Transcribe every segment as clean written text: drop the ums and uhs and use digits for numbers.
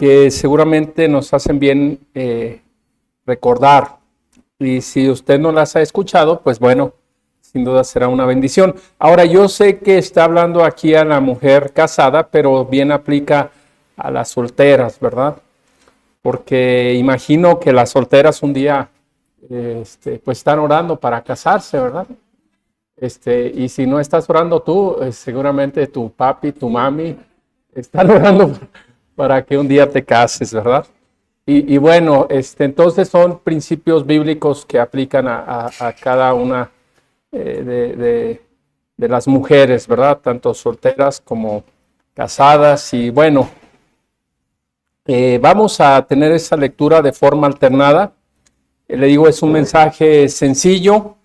que seguramente nos hacen bien recordar. Y si usted no las ha escuchado, pues bueno, sin duda será una bendición. Ahora, yo sé que está hablando aquí a la mujer casada, pero bien aplica a las solteras, ¿verdad? Porque imagino que las solteras un día pues están orando para casarse, ¿verdad? Y si no estás orando tú, seguramente tu papi, tu mami están orando para que un día te cases, ¿verdad? Y bueno, entonces son principios bíblicos que aplican a cada una de las mujeres, ¿verdad? Tanto solteras como casadas. Y bueno, vamos a tener esa lectura de forma alternada. Le digo, es un mensaje sencillo.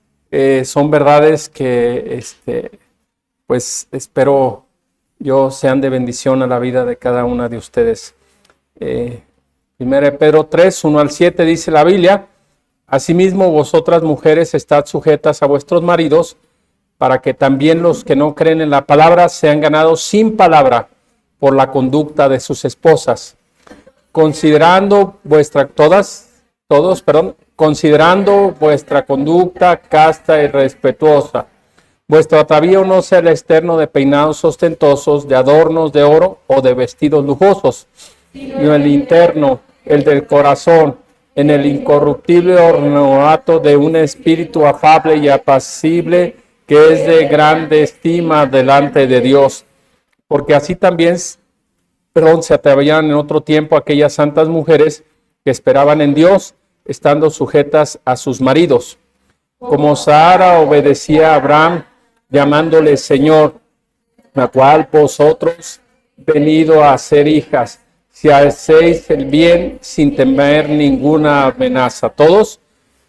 Son verdades que, pues espero yo sean de bendición a la vida de cada una de ustedes. 1 Pedro 3, 1 al 7 dice la Biblia: asimismo vosotras mujeres estad sujetas a vuestros maridos, para que también los que no creen en la palabra sean ganados sin palabra por la conducta de sus esposas, considerando vuestra conducta casta y respetuosa. Vuestro atavío no sea el externo de peinados ostentosos, de adornos de oro o de vestidos lujosos, sino el interno, el del corazón, en el incorruptible ornato de un espíritu afable y apacible, que es de grande estima delante de Dios. Porque así también, se atavían en otro tiempo aquellas santas mujeres que esperaban en Dios, estando sujetas a sus maridos, como Sara obedecía a Abraham, llamándole Señor, la cual vosotros venido a ser hijas, si hacéis el bien sin temer ninguna amenaza. Todos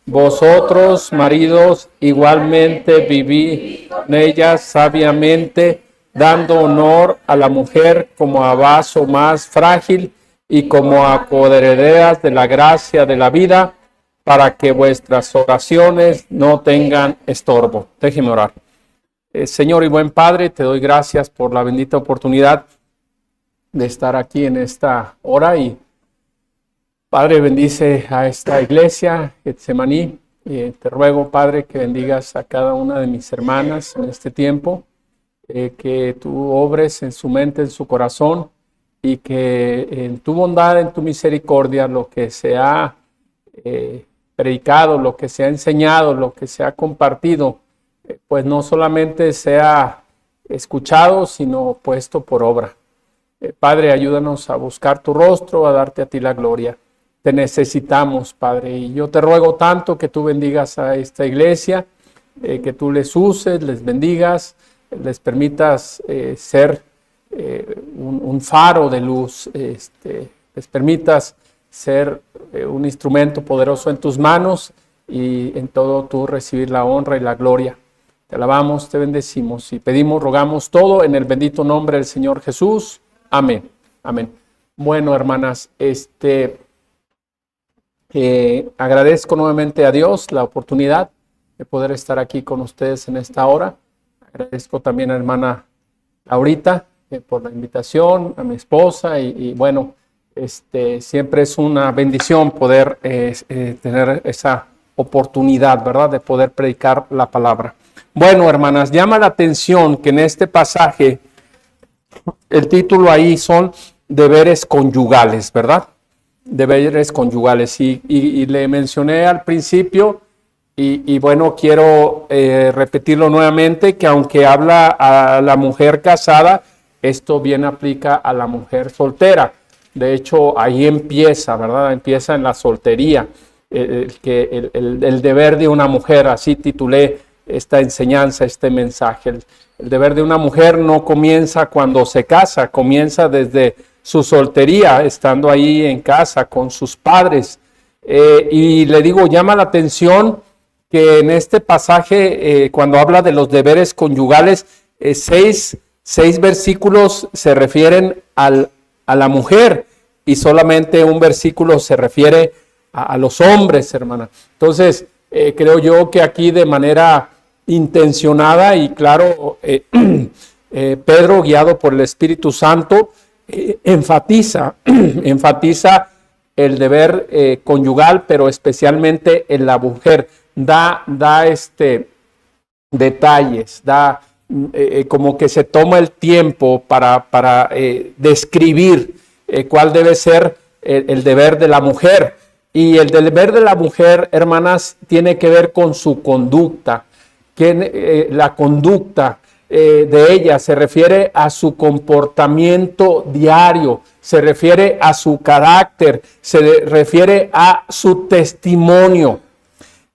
vosotros, maridos, igualmente vivid en ellas sabiamente, dando honor a la mujer como a vaso más frágil y como a coherederas de la gracia de la vida, para que vuestras oraciones no tengan estorbo. Déjeme orar. Señor y buen Padre, te doy gracias por la bendita oportunidad de estar aquí en esta hora. Y Padre, bendice a esta iglesia, Getsemaní. Te ruego, Padre, que bendigas a cada una de mis hermanas en este tiempo, que tú obres en su mente, en su corazón, y que en tu bondad, en tu misericordia, lo que se ha predicado, lo que se ha enseñado, lo que se ha compartido, pues no solamente sea escuchado, sino puesto por obra. Padre, ayúdanos a buscar tu rostro, a darte a ti la gloria. Te necesitamos, Padre, y yo te ruego tanto que tú bendigas a esta iglesia, que tú les uses, les bendigas, les permitas ser un faro de luz, les permitas ser un instrumento poderoso en tus manos, y en todo tú recibir la honra y la gloria. Te alabamos, te bendecimos y pedimos, rogamos todo en el bendito nombre del Señor Jesús. Amén. Amén. Bueno, hermanas, agradezco nuevamente a Dios la oportunidad de poder estar aquí con ustedes en esta hora. Agradezco también a la hermana Laurita por la invitación, a mi esposa, y bueno, siempre es una bendición poder tener esa oportunidad, ¿verdad?, de poder predicar la palabra. Bueno, hermanas, llama la atención que en este pasaje el título ahí son deberes conyugales, ¿verdad? Deberes conyugales. Y le mencioné al principio, y bueno, quiero repetirlo nuevamente, que aunque habla a la mujer casada, esto bien aplica a la mujer soltera. De hecho, ahí empieza, ¿verdad? Empieza en la soltería, el deber de una mujer, así titulé esta enseñanza, este mensaje. El deber de una mujer no comienza cuando se casa, comienza desde su soltería, estando ahí en casa con sus padres. Y le digo, llama la atención que en este pasaje, cuando habla de los deberes conyugales, seis versículos se refieren a la mujer, y solamente un versículo se refiere a los hombres, hermana. Entonces, creo yo que aquí de manera intencionada y claro, Pedro, guiado por el Espíritu Santo, enfatiza el deber conyugal, pero especialmente en la mujer. Da detalles, como que se toma el tiempo para describir cuál debe ser el deber de la mujer. Y el deber de la mujer, hermanas, tiene que ver con su conducta. La conducta de ella se refiere a su comportamiento diario, se refiere a su carácter, se refiere a su testimonio.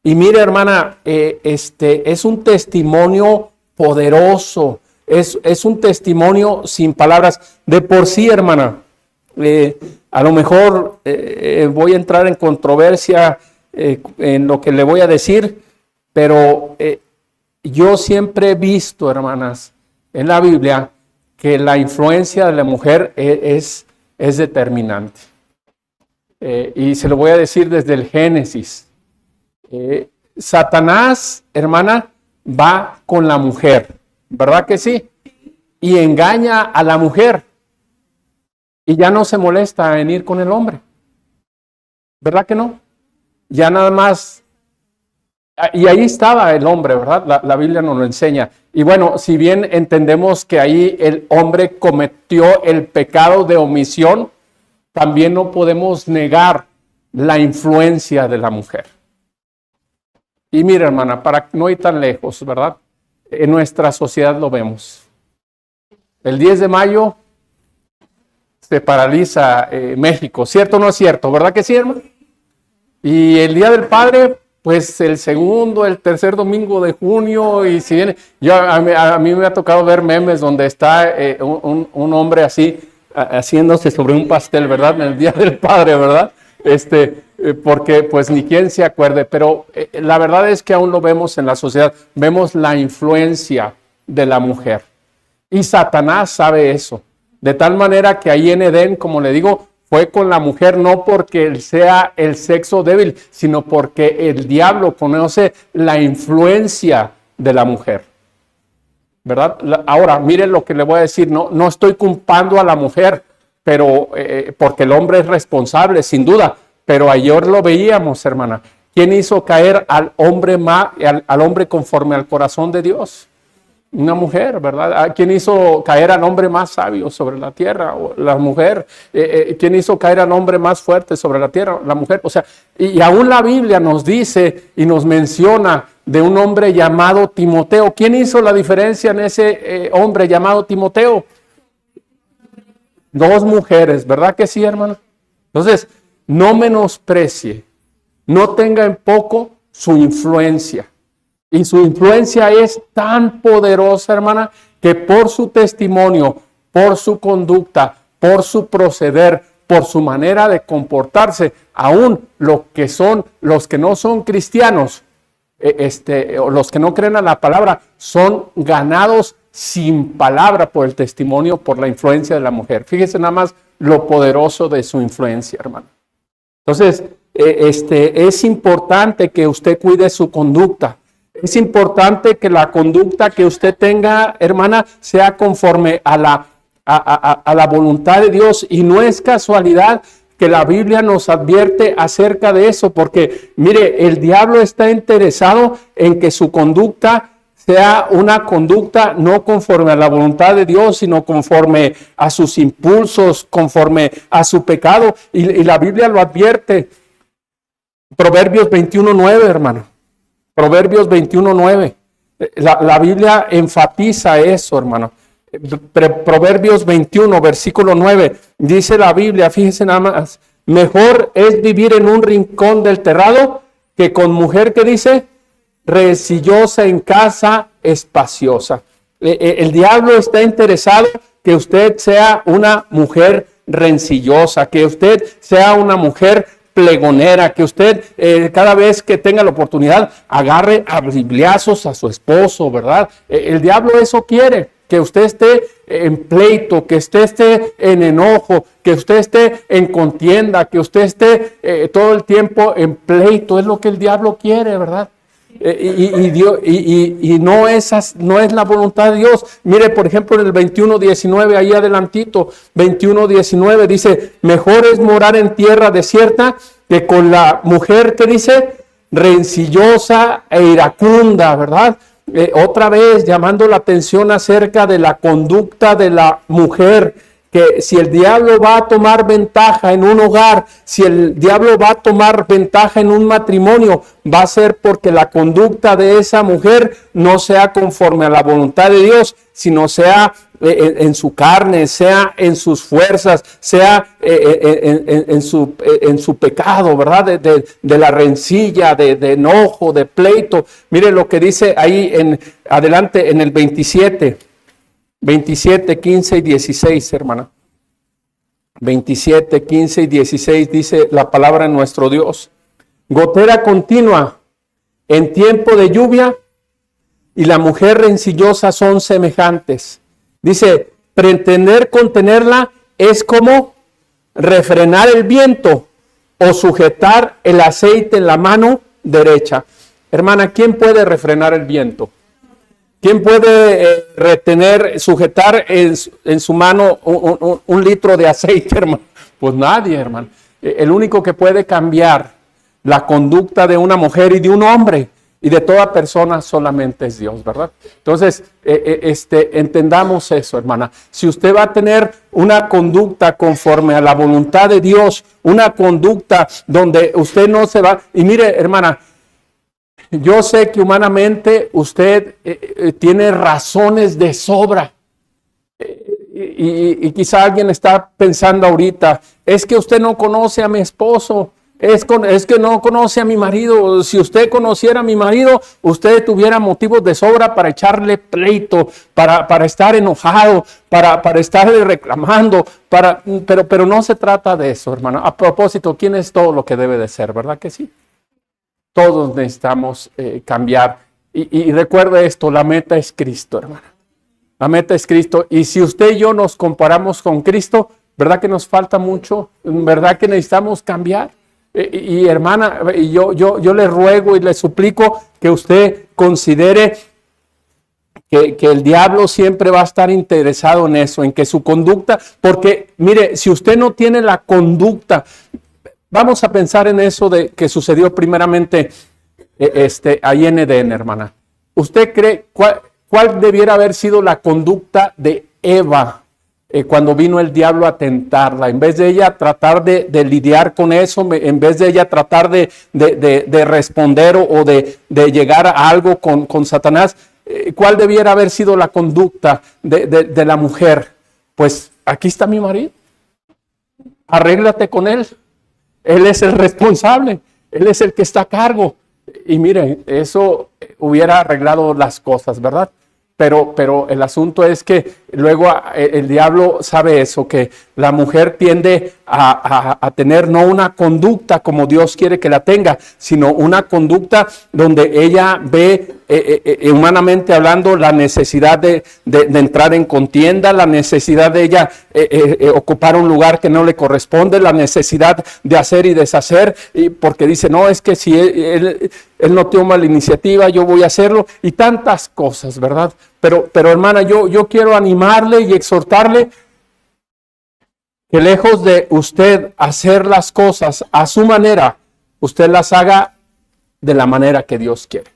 Y mire, hermana, es un testimonio poderoso, es un testimonio sin palabras. De por sí, hermana, a lo mejor voy a entrar en controversia en lo que le voy a decir, pero yo siempre he visto, hermanas, en la Biblia que la influencia de la mujer es determinante. Y se lo voy a decir desde el Génesis. Satanás, hermana, va con la mujer, ¿verdad que sí? Y engaña a la mujer. Y ya no se molesta en ir con el hombre. ¿Verdad que no? Ya nada más. Y ahí estaba el hombre, ¿verdad? La Biblia nos lo enseña. Y bueno, si bien entendemos que ahí el hombre cometió el pecado de omisión, también no podemos negar la influencia de la mujer. Y mira, hermana, para no ir tan lejos, ¿verdad? En nuestra sociedad lo vemos. El 10 de mayo se paraliza México, ¿cierto o no es cierto? ¿Verdad que sí, hermano? Y el Día del Padre, pues el segundo, el tercer domingo de junio, y si viene, a mí me ha tocado ver memes donde está un hombre así, haciéndose sobre un pastel, ¿verdad? En el Día del Padre, ¿verdad? Porque pues ni quien se acuerde, pero la verdad es que aún lo vemos en la sociedad, vemos la influencia de la mujer. Y Satanás sabe eso, de tal manera que ahí en Edén, como le digo, fue con la mujer no porque él sea el sexo débil, sino porque el diablo conoce la influencia de la mujer, ¿verdad? Ahora, miren lo que le voy a decir, no estoy culpando a la mujer, pero porque el hombre es responsable, sin duda, pero ayer lo veíamos, hermana. ¿Quién hizo caer al hombre conforme al corazón de Dios? Una mujer, ¿verdad? ¿Quién hizo caer al hombre más sabio sobre la tierra? La mujer. ¿Quién hizo caer al hombre más fuerte sobre la tierra? La mujer. O sea, y aún la Biblia nos dice y nos menciona de un hombre llamado Timoteo. ¿Quién hizo la diferencia en ese hombre llamado Timoteo? Dos mujeres, ¿verdad que sí, hermano? Entonces, no menosprecie, no tenga en poco su influencia. Y su influencia es tan poderosa, hermana, que por su testimonio, por su conducta, por su proceder, por su manera de comportarse, aún los que no son cristianos, los que no creen a la palabra, son ganados sin palabra por el testimonio, por la influencia de la mujer. Fíjese nada más lo poderoso de su influencia, hermano. Entonces, es importante que usted cuide su conducta. Es importante que la conducta que usted tenga, hermana, sea conforme a la voluntad de Dios. Y no es casualidad que la Biblia nos advierte acerca de eso, porque mire, el diablo está interesado en que su conducta sea una conducta no conforme a la voluntad de Dios, sino conforme a sus impulsos, conforme a su pecado. Y la Biblia lo advierte. Proverbios 21:9, hermano. Proverbios 21:9. La Biblia enfatiza eso, hermano. Proverbios 21, versículo 9. Dice la Biblia, fíjense nada más. Mejor es vivir en un rincón del terrado que con mujer que dice rencillosa en casa espaciosa. El diablo está interesado que usted sea una mujer rencillosa, que usted sea una mujer plegonera, que usted cada vez que tenga la oportunidad agarre a bibliazos a su esposo, ¿verdad? El diablo eso quiere, que usted esté en pleito, que usted esté en enojo, que usted esté en contienda, que usted esté todo el tiempo en pleito, es lo que el diablo quiere, ¿verdad? Y no es la voluntad de Dios. Mire, por ejemplo, en el 21:19, ahí adelantito, 21:19 dice, mejor es morar en tierra desierta que con la mujer que dice, rencillosa e iracunda, ¿verdad? Otra vez llamando la atención acerca de la conducta de la mujer, que si el diablo va a tomar ventaja en un hogar, si el diablo va a tomar ventaja en un matrimonio, va a ser porque la conducta de esa mujer no sea conforme a la voluntad de Dios, sino sea en su carne, sea en sus fuerzas, sea en su pecado, ¿verdad? De la rencilla, de enojo, de pleito. Mire lo que dice ahí adelante en el 27, 15 y 16, hermana. 27, 15 y 16 dice la palabra de nuestro Dios. Gotera continua en tiempo de lluvia y la mujer rencillosa son semejantes. Dice, pretender contenerla es como refrenar el viento o sujetar el aceite en la mano derecha. Hermana, ¿quién puede refrenar el viento? ¿Quién puede sujetar en su mano un litro de aceite, hermano? Pues nadie, hermano. El único que puede cambiar la conducta de una mujer y de un hombre y de toda persona solamente es Dios, ¿verdad? Entonces, entendamos eso, hermana. Si usted va a tener una conducta conforme a la voluntad de Dios, una conducta donde usted no se va... Y mire, hermana, yo sé que humanamente usted tiene razones de sobra. Y quizá alguien está pensando ahorita, es que usted no conoce a mi esposo, es que no conoce a mi marido. Si usted conociera a mi marido, usted tuviera motivos de sobra para echarle pleito, para estar enojado, para estarle reclamando, pero no se trata de eso, hermano. A propósito, ¿quién es todo lo que debe de ser? ¿Verdad que sí? Todos necesitamos cambiar. Y recuerde esto, la meta es Cristo, hermana. La meta es Cristo. Y si usted y yo nos comparamos con Cristo, ¿verdad que nos falta mucho? ¿Verdad que necesitamos cambiar? Y hermana, yo le ruego y le suplico que usted considere que el diablo siempre va a estar interesado en eso, en que su conducta, porque mire, si usted no tiene la conducta, vamos a pensar en eso de que sucedió primeramente ahí en Edén, hermana. ¿Usted cree cuál debiera haber sido la conducta de Eva cuando vino el diablo a tentarla? En vez de ella tratar de lidiar con eso, en vez de ella tratar de responder o de llegar a algo con Satanás, ¿cuál debiera haber sido la conducta de la mujer? Pues aquí está mi marido, arréglate con él. Él es el responsable, él es el que está a cargo. Y miren, eso hubiera arreglado las cosas, ¿verdad? Pero el asunto es que luego el diablo sabe eso, que la mujer tiende a tener no una conducta como Dios quiere que la tenga, sino una conducta donde ella ve, humanamente hablando, la necesidad de entrar en contienda, la necesidad de ella ocupar un lugar que no le corresponde, la necesidad de hacer y deshacer, porque dice, no, es que si él no toma la iniciativa, yo voy a hacerlo, y tantas cosas, ¿verdad? Pero hermana, yo quiero animarle y exhortarle que lejos de usted hacer las cosas a su manera, usted las haga de la manera que Dios quiere.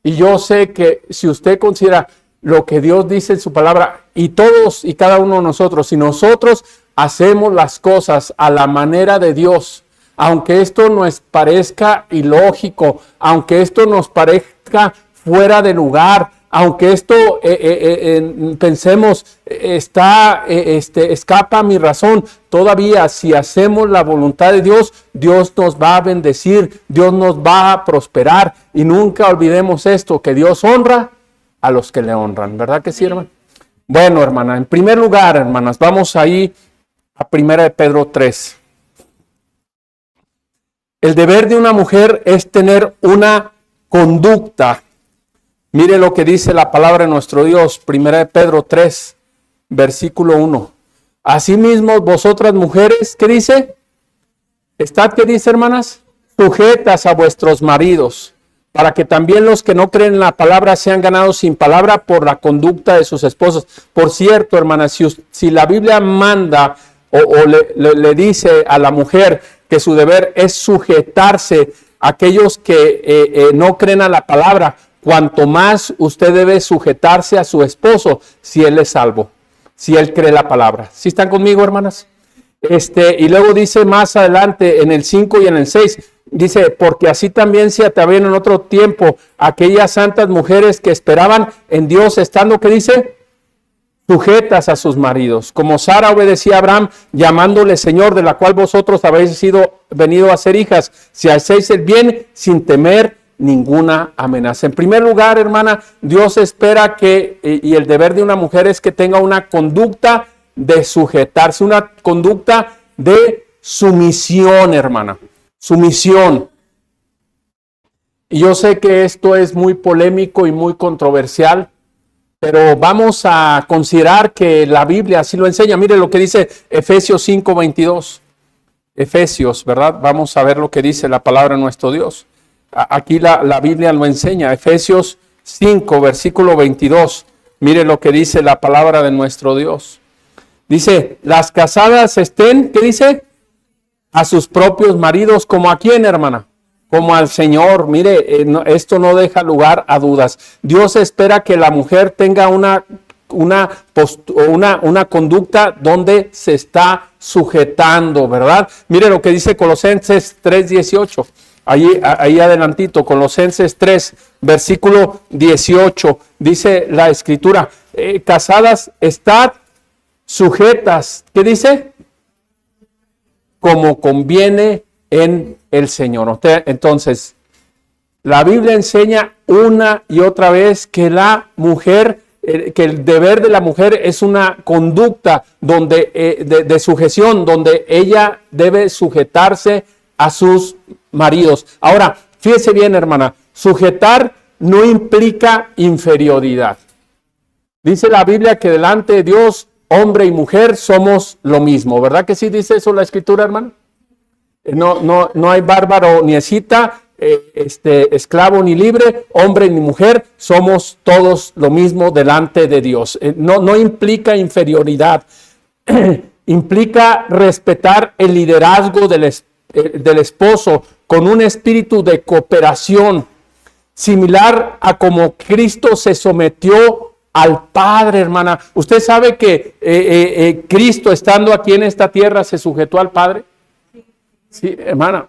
Y yo sé que si usted considera lo que Dios dice en su palabra, y todos y cada uno de nosotros, si nosotros hacemos las cosas a la manera de Dios, aunque esto nos parezca ilógico, aunque esto nos parezca fuera de lugar, aunque esto pensemos escapa a mi razón, todavía si hacemos la voluntad de Dios, Dios nos va a bendecir, Dios nos va a prosperar. Y nunca olvidemos esto, que Dios honra a los que le honran, ¿verdad que sí, hermano? Bueno, hermana, en primer lugar, hermanas, vamos ahí a 1 Pedro 3. El deber de una mujer es tener una conducta. Mire lo que dice la palabra de nuestro Dios, 1 Pedro 3, versículo 1. Asimismo, vosotras mujeres, ¿qué dice? ¿Qué dice, hermanas? Sujetas a vuestros maridos, para que también los que no creen en la palabra sean ganados sin palabra por la conducta de sus esposos. Por cierto, hermanas, si la Biblia manda o le dice a la mujer que su deber es sujetarse a aquellos que no creen a la palabra, cuanto más usted debe sujetarse a su esposo si él es salvo, si él cree la palabra. ¿Sí están conmigo, hermanas? Y luego dice más adelante en el 5 y en el 6, dice, porque así también se atavían en otro tiempo aquellas santas mujeres que esperaban en Dios, estando, ¿qué dice? Sujetas a sus maridos, como Sara obedecía a Abraham, llamándole Señor, de la cual vosotros habéis venido a ser hijas, si hacéis el bien sin temer ninguna amenaza. En primer lugar, hermana, Dios espera y el deber de una mujer es que tenga una conducta de sujetarse, una conducta de sumisión, hermana, sumisión. Y yo sé que esto es muy polémico y muy controversial, pero vamos a considerar que la Biblia así lo enseña. Mire lo que dice Efesios 5:22. Efesios, ¿verdad? Vamos a ver lo que dice la palabra de nuestro Dios. Aquí la Biblia lo enseña. Efesios 5, versículo 22. Mire lo que dice la palabra de nuestro Dios. Dice, las casadas estén, ¿qué dice? A sus propios maridos, ¿como a quién, hermana? Como al Señor. Mire, esto no deja lugar a dudas. Dios espera que la mujer tenga una conducta donde se está sujetando, ¿verdad? Mire lo que dice Colosenses 3:18. Ahí adelantito, Colosenses 3, versículo 18. Dice la Escritura, casadas, estad sujetas, ¿qué dice? Como conviene en el Señor. Entonces, la Biblia enseña una y otra vez que la mujer, que el deber de la mujer es una conducta de sujeción, donde ella debe sujetarse a sus maridos. Ahora, fíjese bien, hermana, sujetar no implica inferioridad. Dice la Biblia que delante de Dios, hombre y mujer somos lo mismo. ¿Verdad que sí dice eso la Escritura, hermano? No hay bárbaro ni escita, esclavo ni libre, hombre ni mujer, somos todos lo mismo delante de Dios. No implica inferioridad, implica respetar el liderazgo del esposo con un espíritu de cooperación, similar a como Cristo se sometió al Padre, hermana. ¿Usted sabe que Cristo, estando aquí en esta tierra, se sujetó al Padre? Sí, hermana,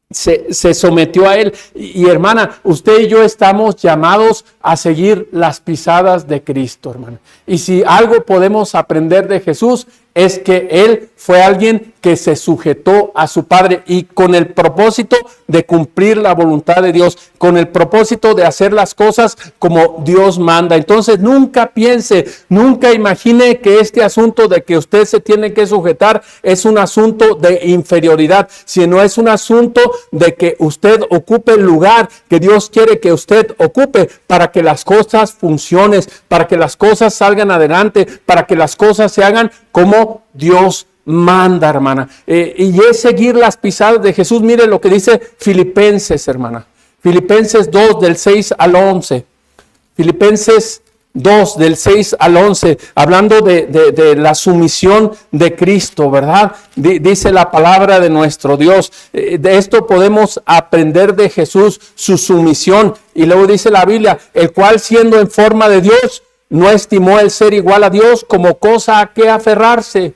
se sometió a Él. Y hermana, usted y yo estamos llamados a seguir las pisadas de Cristo, hermana. Y si algo podemos aprender de Jesús, es que Él fue alguien que se sujetó a su Padre, y con el propósito de cumplir la voluntad de Dios, con el propósito de hacer las cosas como Dios manda. Entonces nunca piense, nunca imagine que este asunto de que usted se tiene que sujetar es un asunto de inferioridad, sino es un asunto de que usted ocupe el lugar que Dios quiere que usted ocupe, para que las cosas funcionen, para que las cosas salgan adelante, para que las cosas se hagan como Dios manda, hermana. Y es seguir las pisadas de Jesús. Mire lo que dice Filipenses, hermana. Filipenses 2, del 6 al 11. Filipenses 2, del 6 al 11, hablando de la sumisión de Cristo, ¿verdad? Dice la palabra de nuestro Dios. De esto podemos aprender de Jesús, su sumisión. Y luego dice la Biblia, el cual siendo en forma de Dios, no estimó el ser igual a Dios como cosa a que aferrarse,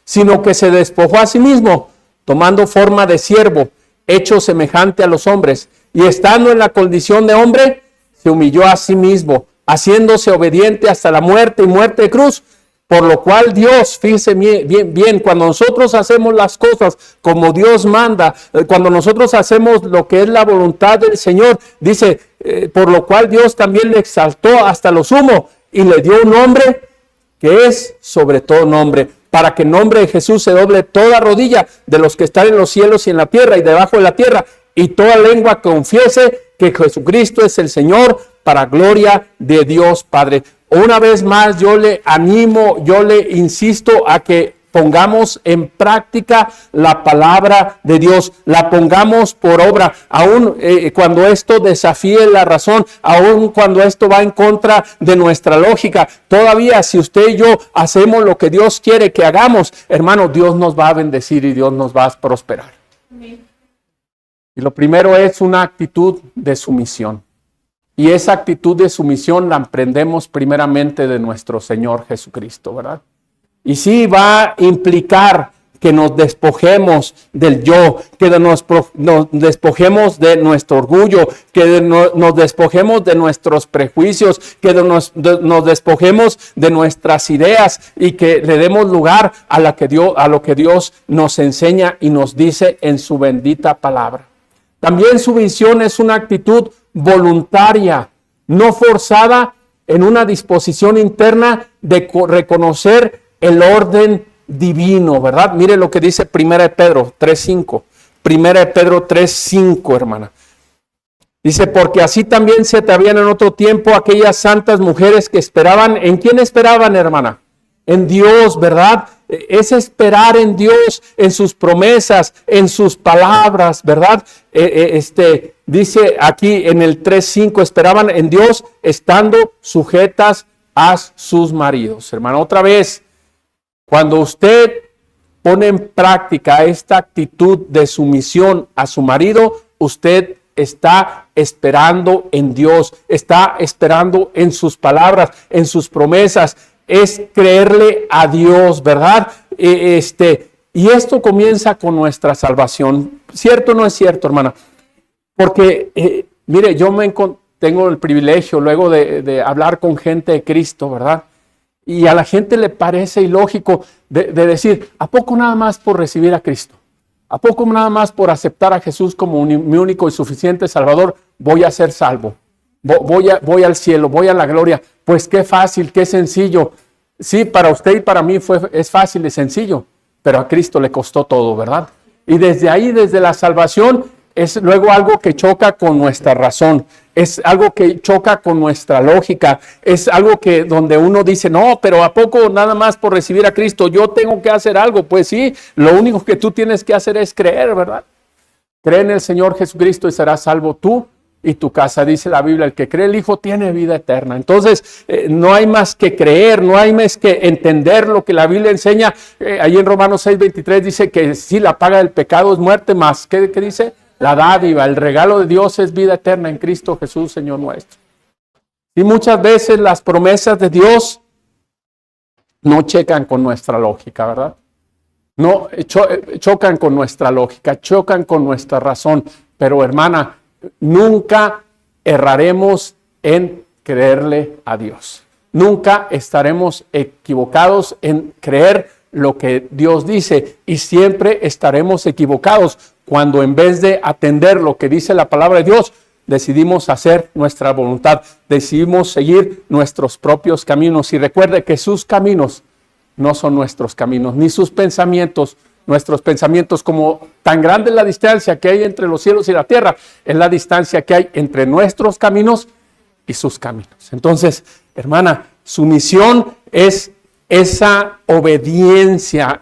sino que se despojó a sí mismo, tomando forma de siervo, hecho semejante a los hombres, y estando en la condición de hombre, se humilló a sí mismo, haciéndose obediente hasta la muerte y muerte de cruz, por lo cual Dios, fíjese bien, cuando nosotros hacemos las cosas como Dios manda, cuando nosotros hacemos lo que es la voluntad del Señor, dice, por lo cual Dios también le exaltó hasta lo sumo, y le dio un nombre que es sobre todo nombre, para que en nombre de Jesús se doble toda rodilla de los que están en los cielos y en la tierra y debajo de la tierra, y toda lengua confiese que Jesucristo es el Señor, para gloria de Dios Padre. Una vez más yo le animo, yo le insisto a que pongamos en práctica la palabra de Dios, la pongamos por obra, aun cuando esto desafíe la razón, aun cuando esto va en contra de nuestra lógica. Todavía si usted y yo hacemos lo que Dios quiere que hagamos, hermano, Dios nos va a bendecir y Dios nos va a prosperar. Amén. Y lo primero es una actitud de sumisión. Y esa actitud de sumisión la aprendemos primeramente de nuestro Señor Jesucristo, ¿verdad? Y sí va a implicar que nos despojemos del yo, que nos despojemos de nuestro orgullo, que nos despojemos de nuestros prejuicios, que nos despojemos de nuestras ideas y que le demos lugar a lo que Dios nos enseña y nos dice en su bendita palabra. También su visión es una actitud voluntaria, no forzada, en una disposición interna de reconocer el orden divino, ¿verdad? Mire lo que dice 1 de Pedro 3:5. 1 de Pedro 3:5, hermana. Dice, porque así también se te habían en otro tiempo aquellas santas mujeres que esperaban. ¿En quién esperaban, hermana? En Dios, ¿verdad? Es esperar en Dios, en sus promesas, en sus palabras, ¿verdad? Dice aquí en el 3:5, esperaban en Dios estando sujetas a sus maridos. Hermano, otra vez, cuando usted pone en práctica esta actitud de sumisión a su marido, usted está esperando en Dios, está esperando en sus palabras, en sus promesas. Es creerle a Dios, ¿verdad? Y esto comienza con nuestra salvación. ¿Cierto o no es cierto, hermana? Porque, mire, yo tengo el privilegio luego de hablar con gente de Cristo, ¿verdad? Y a la gente le parece ilógico de decir, ¿a poco nada más por recibir a Cristo? ¿A poco nada más por aceptar a Jesús como mi único y suficiente Salvador voy a ser salvo? Voy al cielo, voy a la gloria. Pues qué fácil, qué sencillo. Sí, para usted y para mí es fácil y sencillo, pero a Cristo le costó todo, ¿verdad? Y desde ahí, desde la salvación, es luego algo que choca con nuestra razón, es algo que choca con nuestra lógica, es algo donde uno dice, no, pero ¿a poco nada más por recibir a Cristo yo tengo que hacer algo? Pues sí, lo único que tú tienes que hacer es creer, ¿verdad? Cree en el Señor Jesucristo y serás salvo tú y tu casa. Dice la Biblia, el que cree el Hijo tiene vida eterna. Entonces, no hay más que creer, no hay más que entender lo que la Biblia enseña. Ahí en Romanos 6:23 dice que sí, la paga del pecado es muerte, más, ¿qué dice? La dádiva, el regalo de Dios es vida eterna en Cristo Jesús, Señor nuestro. Y muchas veces las promesas de Dios no checan con nuestra lógica, ¿verdad? No, chocan con nuestra lógica, chocan con nuestra razón. Pero hermana, nunca erraremos en creerle a Dios. Nunca estaremos equivocados en creer lo que Dios dice y siempre estaremos equivocados cuando en vez de atender lo que dice la palabra de Dios, decidimos hacer nuestra voluntad, decidimos seguir nuestros propios caminos. Y recuerde que sus caminos no son nuestros caminos, ni sus pensamientos, nuestros pensamientos. Como tan grande es la distancia que hay entre los cielos y la tierra, es la distancia que hay entre nuestros caminos y sus caminos. Entonces, hermana, su misión es esa obediencia,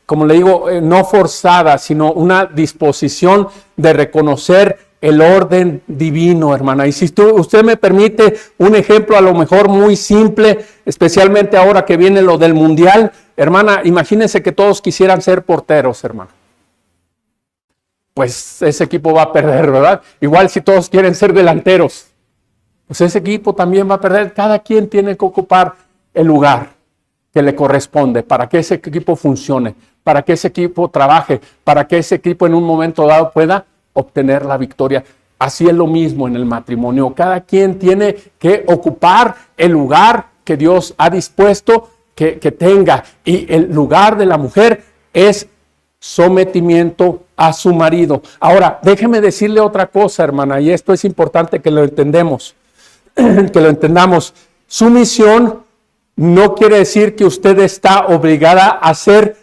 como le digo, no forzada, sino una disposición de reconocer el orden divino, hermana. Y si usted me permite un ejemplo a lo mejor muy simple, especialmente ahora que viene lo del mundial, hermana, imagínense que todos quisieran ser porteros, hermana. Pues ese equipo va a perder, ¿verdad? Igual si todos quieren ser delanteros, pues ese equipo también va a perder. Cada quien tiene que ocupar el lugar que le corresponde para que ese equipo funcione, para que ese equipo trabaje, para que ese equipo en un momento dado pueda obtener la victoria. Así es lo mismo en el matrimonio. Cada quien tiene que ocupar el lugar que Dios ha dispuesto que tenga. Y el lugar de la mujer es sometimiento a su marido. Ahora, déjeme decirle otra cosa, hermana, y esto es importante que lo entendamos, que lo entendamos. Sumisión no quiere decir que usted está obligada a hacer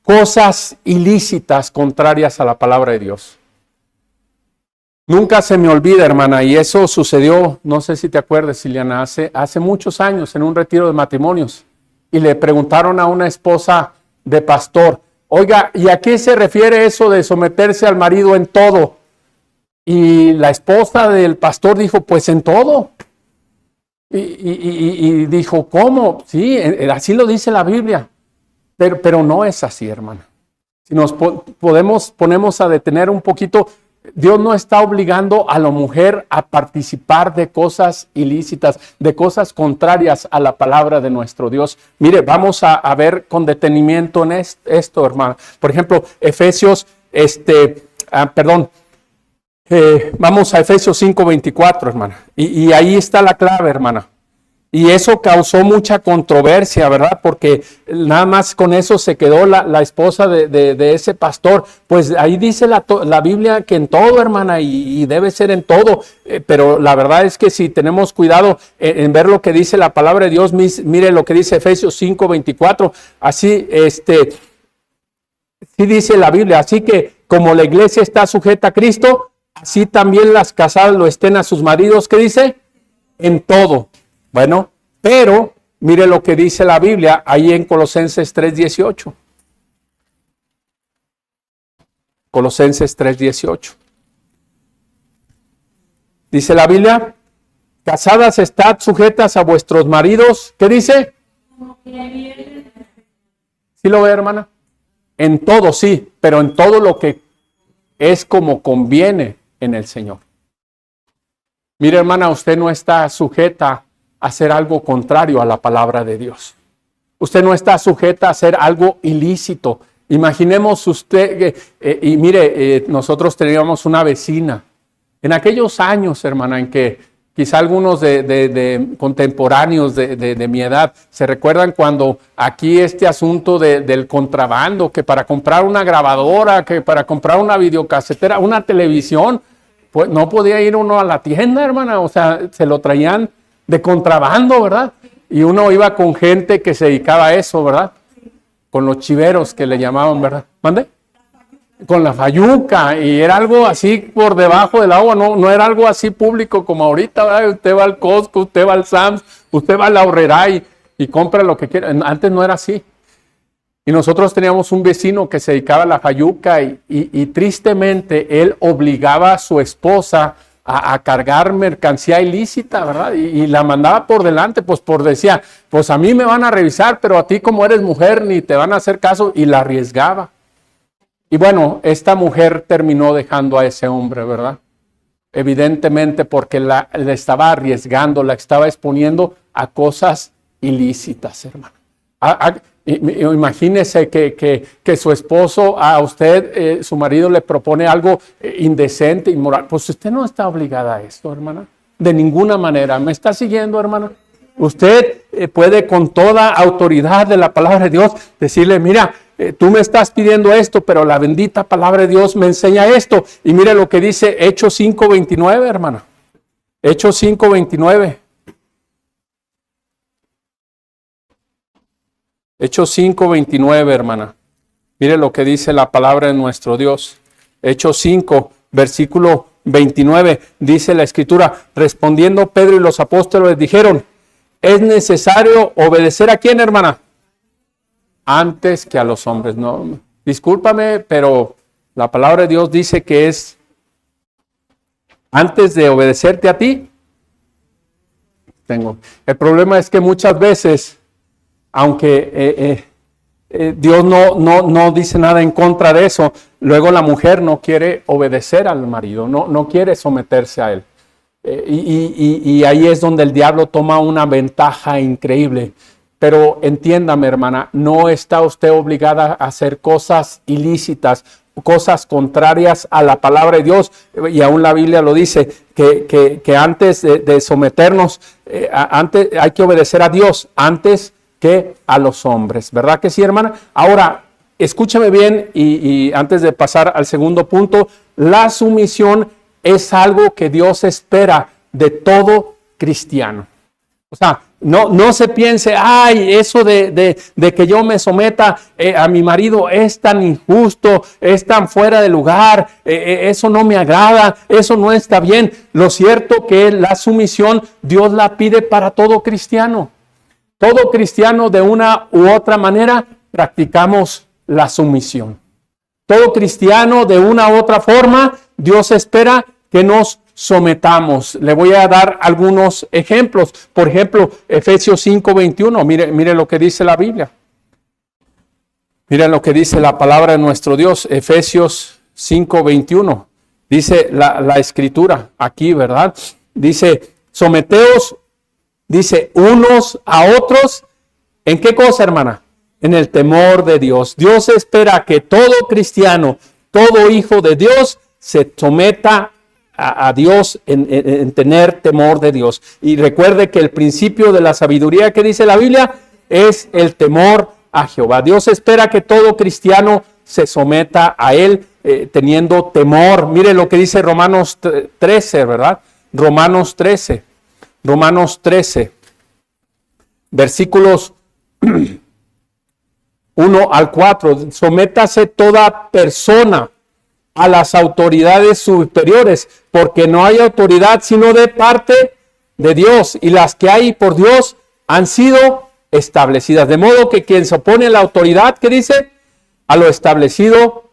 cosas ilícitas contrarias a la palabra de Dios. Nunca se me olvida, hermana, y eso sucedió, no sé si te acuerdas, Liliana, hace muchos años en un retiro de matrimonios. y le preguntaron a una esposa de pastor, oiga, ¿y a qué se refiere eso de someterse al marido en todo? Y la esposa del pastor dijo, pues en todo. Y dijo, ¿cómo? Sí, así lo dice la Biblia. Pero no es así, hermana. Si nos ponemos a detener un poquito, Dios no está obligando a la mujer a participar de cosas ilícitas, de cosas contrarias a la palabra de nuestro Dios. Mire, vamos a ver con detenimiento en esto, hermana. Por ejemplo, vamos a Efesios 5:24, hermana. Y ahí está la clave, hermana. Y eso causó mucha controversia, ¿verdad? Porque nada más con eso se quedó la esposa de ese pastor. Pues ahí dice la Biblia que en todo, hermana, y debe ser en todo. Pero la verdad es que si tenemos cuidado en ver lo que dice la palabra de Dios, mire lo que dice Efesios 5:24. Así, sí dice la Biblia. Así que como la iglesia está sujeta a Cristo, así también las casadas lo estén a sus maridos. ¿Qué dice? En todo. Bueno, pero mire lo que dice la Biblia ahí en Colosenses 3:18. Colosenses 3:18. Dice la Biblia, casadas estad sujetas a vuestros maridos. ¿Qué dice? ¿Sí lo ve, hermana? En todo, sí, pero en todo lo que es como conviene en el Señor. Mire, hermana, usted no está sujeta a hacer algo contrario a la palabra de Dios. Usted no está sujeta a hacer algo ilícito. Imaginemos usted, y mire, nosotros teníamos una vecina. En aquellos años, hermana, en que quizá algunos de contemporáneos de mi edad se recuerdan cuando aquí este asunto del contrabando, que para comprar una grabadora, que para comprar una videocasetera, una televisión, pues no podía ir uno a la tienda, hermana. O sea, se lo traían de contrabando, ¿verdad? Y uno iba con gente que se dedicaba a eso, ¿verdad? Con los chiveros que le llamaban, ¿verdad? ¿Mande? Con la fayuca, y era algo así por debajo del agua, no era algo así público como ahorita, ¿verdad? Usted va al Costco, usted va al Sam's, usted va a la Horrera y compra lo que quiera. Antes no era así. Y nosotros teníamos un vecino que se dedicaba a la fayuca y tristemente él obligaba a su esposa a cargar mercancía ilícita, ¿verdad? Y la mandaba por delante, pues decía, pues a mí me van a revisar, pero a ti como eres mujer ni te van a hacer caso, y la arriesgaba. Y bueno, esta mujer terminó dejando a ese hombre, ¿verdad? Evidentemente porque le estaba arriesgando, la estaba exponiendo a cosas ilícitas, hermano. Imagínese que su esposo, a usted, su marido le propone algo indecente, inmoral. Pues usted no está obligada a esto, hermana. De ninguna manera. ¿Me está siguiendo, hermana? Usted puede con toda autoridad de la palabra de Dios decirle, mira, tú me estás pidiendo esto, pero la bendita palabra de Dios me enseña esto. Y mire lo que dice Hechos 5:29, hermana. Hechos 5:29. Hechos 5:29, hermana. Mire lo que dice la palabra de nuestro Dios. Hechos 5, versículo 29, dice la Escritura, respondiendo Pedro y los apóstoles dijeron, ¿es necesario obedecer a quién, hermana? Antes que a los hombres. No, discúlpame, pero la palabra de Dios dice que es antes de obedecerte a ti. El problema es que muchas veces, aunque Dios no dice nada en contra de eso, luego la mujer no quiere obedecer al marido, no quiere someterse a él. Y ahí es donde el diablo toma una ventaja increíble. Pero entiéndame, hermana, no está usted obligada a hacer cosas ilícitas, cosas contrarias a la palabra de Dios. Y aún la Biblia lo dice, que antes de someternos, antes hay que obedecer a Dios antes que a los hombres. ¿Verdad que sí, hermana? Ahora, escúchame bien y antes de pasar al segundo punto, la sumisión es algo que Dios espera de todo cristiano. O sea, no se piense, ay, eso de que yo me someta a mi marido es tan injusto, es tan fuera de lugar, eso no me agrada, eso no está bien. Lo cierto que la sumisión Dios la pide para todo cristiano. Todo cristiano de una u otra manera practicamos la sumisión. Todo cristiano de una u otra forma, Dios espera que nos sometamos. Le voy a dar algunos ejemplos. Por ejemplo, Efesios 5:21. Mire lo que dice la Biblia. Mire lo que dice la palabra de nuestro Dios. Efesios 5:21. Dice la escritura aquí, ¿verdad? Dice, someteos, dice, unos a otros. ¿En qué cosa, hermana? En el temor de Dios. Dios espera que todo cristiano, todo hijo de Dios, se someta a Dios en tener temor de Dios. Y recuerde que el principio de la sabiduría que dice la Biblia es el temor a Jehová. Dios espera que todo cristiano se someta a Él teniendo temor. Mire lo que dice Romanos 13, ¿verdad? Romanos 13, versículos 1 al 4. Sométase toda persona a las autoridades superiores, porque no hay autoridad sino de parte de Dios, y las que hay por Dios han sido establecidas. De modo que quien se opone a la autoridad, ¿qué dice? A lo establecido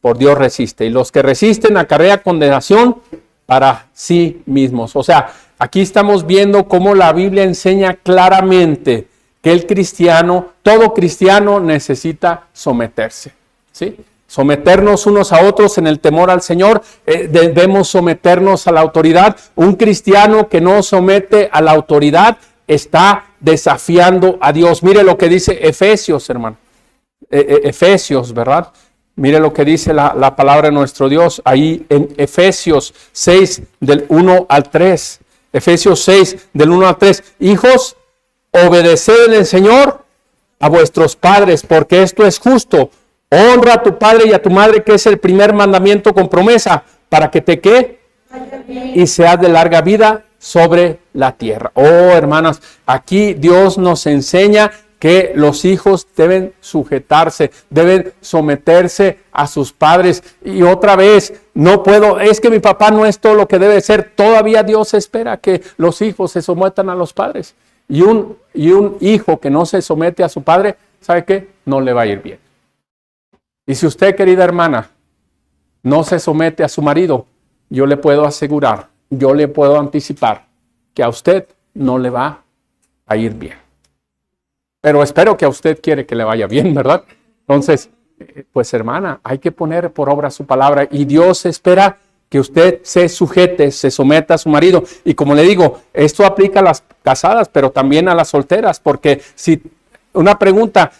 por Dios resiste, y los que resisten acarrea condenación para sí mismos. O sea, aquí estamos viendo cómo la Biblia enseña claramente que el cristiano, todo cristiano necesita someterse, ¿sí? Someternos unos a otros en el temor al Señor. Debemos someternos a la autoridad. Un cristiano que no somete a la autoridad está desafiando a Dios. Mire lo que dice Efesios, hermano. Efesios, ¿verdad? Mire lo que dice la palabra de nuestro Dios ahí en Efesios 6, del 1 al 3. Efesios 6, del 1 al 3. Hijos, obedeced en el Señor a vuestros padres, porque esto es justo. Honra a tu padre y a tu madre, que es el primer mandamiento con promesa, para que te ¿qué? Y seas de larga vida sobre la tierra. Oh, hermanas, aquí Dios nos enseña que los hijos deben sujetarse, deben someterse a sus padres. Y otra vez, no puedo, es que mi papá no es todo lo que debe ser. Todavía Dios espera que los hijos se sometan a los padres. Y un hijo que no se somete a su padre, ¿sabe qué? No le va a ir bien. Y si usted, querida hermana, no se somete a su marido, yo le puedo asegurar, yo le puedo anticipar que a usted no le va a ir bien. Pero espero que a usted quiere que le vaya bien, ¿verdad? Entonces, pues hermana, hay que poner por obra su palabra, y Dios espera que usted se sujete, se someta a su marido. Y como le digo, esto aplica a las casadas, pero también a las solteras, porque si una pregunta,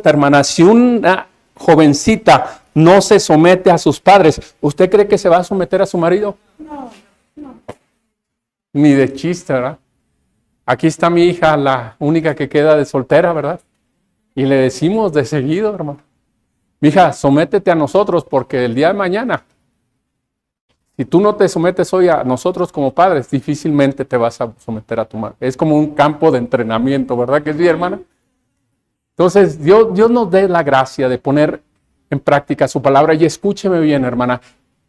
hermana, si una jovencita no se somete a sus padres, ¿usted cree que se va a someter a su marido? No. Ni de chiste, ¿verdad? Aquí está mi hija, la única que queda de soltera, ¿verdad? Y le decimos de seguido, hermano, mi hija, sométete a nosotros, porque el día de mañana, si tú no te sometes hoy a nosotros como padres, difícilmente te vas a someter a tu madre. Es como un campo de entrenamiento, ¿verdad que sí, hermana? Entonces, Dios nos dé la gracia de poner en práctica su palabra. Y escúcheme bien, hermana,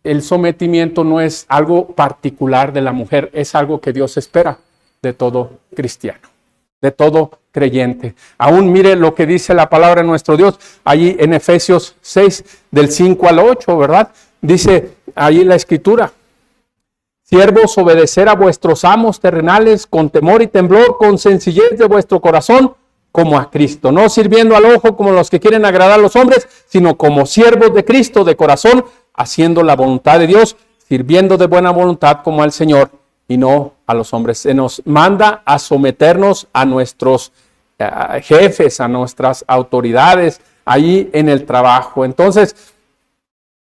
el sometimiento no es algo particular de la mujer, es algo que Dios espera de todo cristiano, de todo creyente. Aún mire lo que dice la palabra de nuestro Dios, allí en Efesios 6, del 5 al 8, ¿verdad? Dice ahí la escritura: siervos, obedecer a vuestros amos terrenales con temor y temblor, con sencillez de vuestro corazón, como a Cristo, no sirviendo al ojo como los que quieren agradar a los hombres, sino como siervos de Cristo de corazón, haciendo la voluntad de Dios, sirviendo de buena voluntad como al Señor y no a los hombres. Se nos manda a someternos a nuestros jefes, a nuestras autoridades, ahí en el trabajo. Entonces,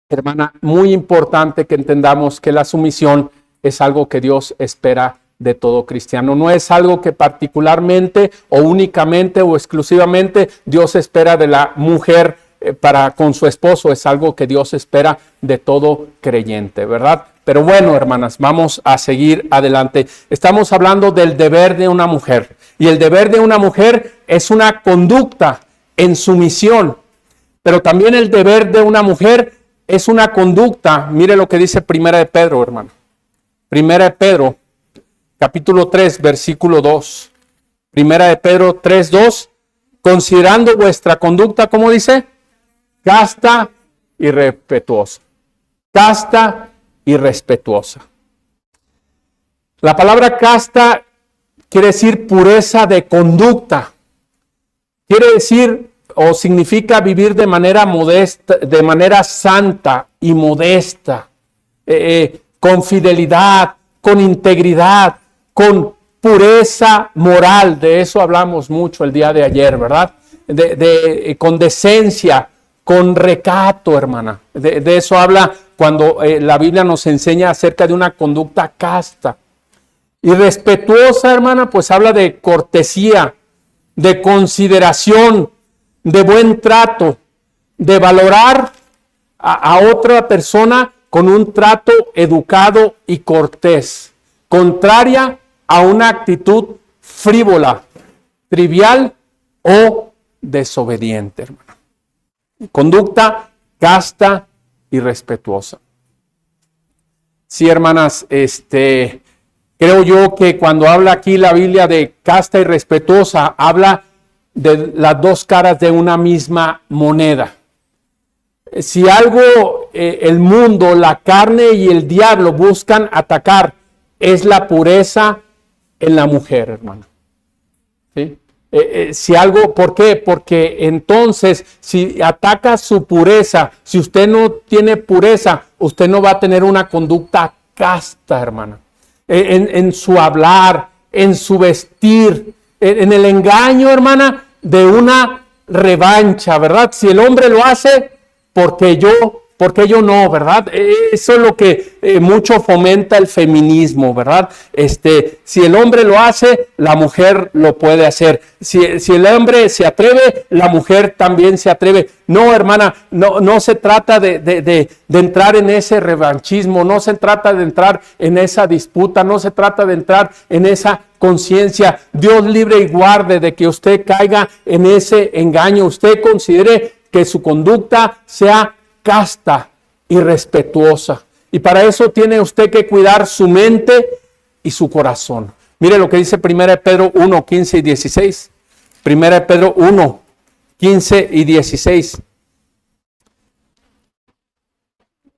hermana, muy importante que entendamos que la sumisión es algo que Dios espera de todo cristiano. No es algo que particularmente o únicamente o exclusivamente Dios espera de la mujer para con su esposo. Es algo que Dios espera de todo creyente, ¿verdad? Pero bueno, hermanas, vamos a seguir adelante. Estamos hablando del deber de una mujer. Y el deber de una mujer es una conducta en sumisión. Pero también el deber de una mujer es una conducta. Mire lo que dice Primera de Pedro, hermano. Primera de Pedro, capítulo 3, versículo 2. Primera de Pedro 3:2, considerando vuestra conducta, ¿cómo dice? Casta y respetuosa. Casta y respetuosa. La palabra casta quiere decir pureza de conducta. Quiere decir o significa vivir de manera modesta, de manera santa y modesta, con fidelidad, con integridad, con pureza moral. De eso hablamos mucho el día de ayer, ¿verdad? Con decencia, con recato, hermana. De eso habla cuando la Biblia nos enseña acerca de una conducta casta. Y respetuosa, hermana, pues habla de cortesía, de consideración, de buen trato, de valorar a otra persona con un trato educado y cortés, contraria a una actitud frívola, trivial o desobediente, hermano. Conducta casta y respetuosa. Sí, hermanas, creo yo que cuando habla aquí la Biblia de casta y respetuosa, habla de las dos caras de una misma moneda. Si algo el mundo, la carne y el diablo buscan atacar, es la pureza en la mujer, hermano. ¿Sí? Si algo, ¿por qué? Porque entonces, si ataca su pureza, si usted no tiene pureza, usted no va a tener una conducta casta, hermana. En su hablar, en su vestir, en el engaño, hermana, de una revancha, ¿verdad? Si el hombre lo hace, ¿por qué yo no, verdad? Eso es lo que mucho fomenta el feminismo, ¿verdad? Si el hombre lo hace, la mujer lo puede hacer. Si el hombre se atreve, la mujer también se atreve. No, hermana, no se trata de entrar en ese revanchismo, no se trata de entrar en esa disputa, no se trata de entrar en esa conciencia. Dios libre y guarde de que usted caiga en ese engaño. Usted considere que su conducta sea casta y respetuosa. Y para eso tiene usted que cuidar su mente y su corazón. Mire lo que dice 1 Pedro 1, 15 y 16. 1 Pedro 1, 15 y 16.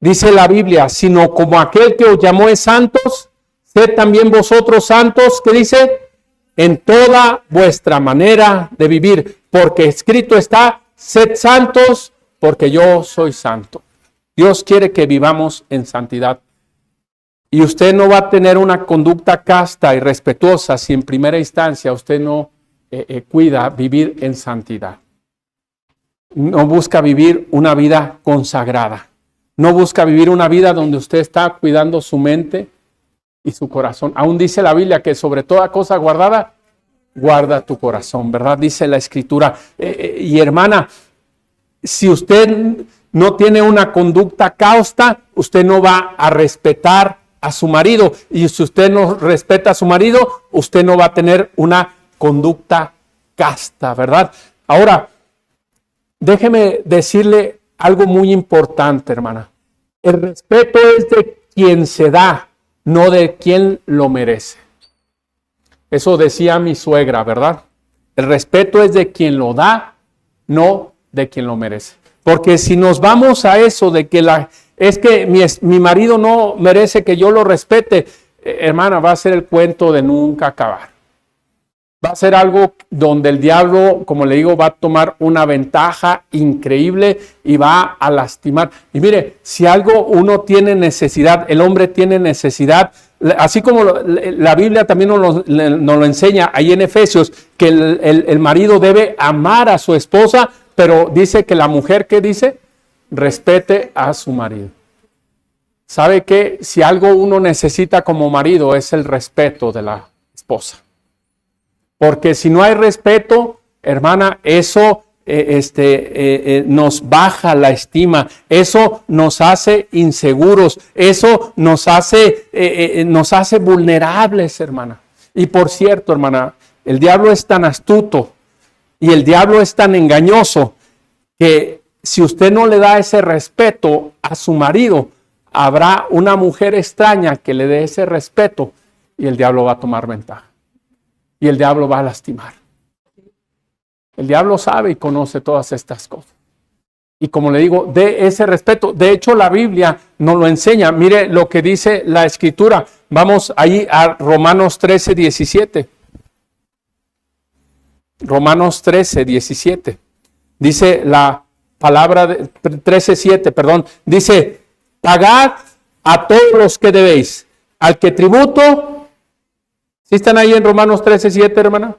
Dice la Biblia, sino como aquel que os llamó es santos, sed también vosotros santos, ¿qué dice? En toda vuestra manera de vivir, porque escrito está, sed santos, porque yo soy santo. Dios quiere que vivamos en santidad. Y usted no va a tener una conducta casta y respetuosa si en primera instancia usted no cuida vivir en santidad. No busca vivir una vida consagrada. No busca vivir una vida donde usted está cuidando su mente y su corazón. Aún dice la Biblia que sobre toda cosa guardada, guarda tu corazón, ¿verdad? Dice la Escritura. Y hermana, si usted no tiene una conducta casta, usted no va a respetar a su marido. Y si usted no respeta a su marido, usted no va a tener una conducta casta, ¿verdad? Ahora, déjeme decirle algo muy importante, hermana. El respeto es de quien se da, no de quien lo merece. Eso decía mi suegra, ¿verdad? El respeto es de quien lo da, no de quien lo merece. Porque si nos vamos a eso de que es que mi marido no merece que yo lo respete, hermana, va a ser el cuento de nunca acabar. Va a ser algo donde el diablo, como le digo, va a tomar una ventaja increíble y va a lastimar. Y mire, si algo uno tiene necesidad, el hombre tiene necesidad, así como la Biblia también nos lo enseña ahí en Efesios, que el marido debe amar a su esposa, pero dice que la mujer, ¿qué dice? Respete a su marido. ¿Sabe qué? Si algo uno necesita como marido es el respeto de la esposa. Porque si no hay respeto, hermana, eso nos baja la estima, eso nos hace inseguros, eso nos hace vulnerables, hermana. Y por cierto, hermana, el diablo es tan astuto y el diablo es tan engañoso que si usted no le da ese respeto a su marido, habrá una mujer extraña que le dé ese respeto y el diablo va a tomar ventaja. y el diablo va a lastimar. El diablo sabe y conoce todas estas cosas. Y como le digo, de ese respeto. De hecho, la Biblia nos lo enseña. Mire lo que dice la Escritura. Vamos ahí a Romanos 13, 17. Romanos 13, 17. Dice la palabra de 13, 7, perdón. Dice, pagad a todos los que debéis. Al que tributo. ¿Sí están ahí en Romanos 13, 7, hermana?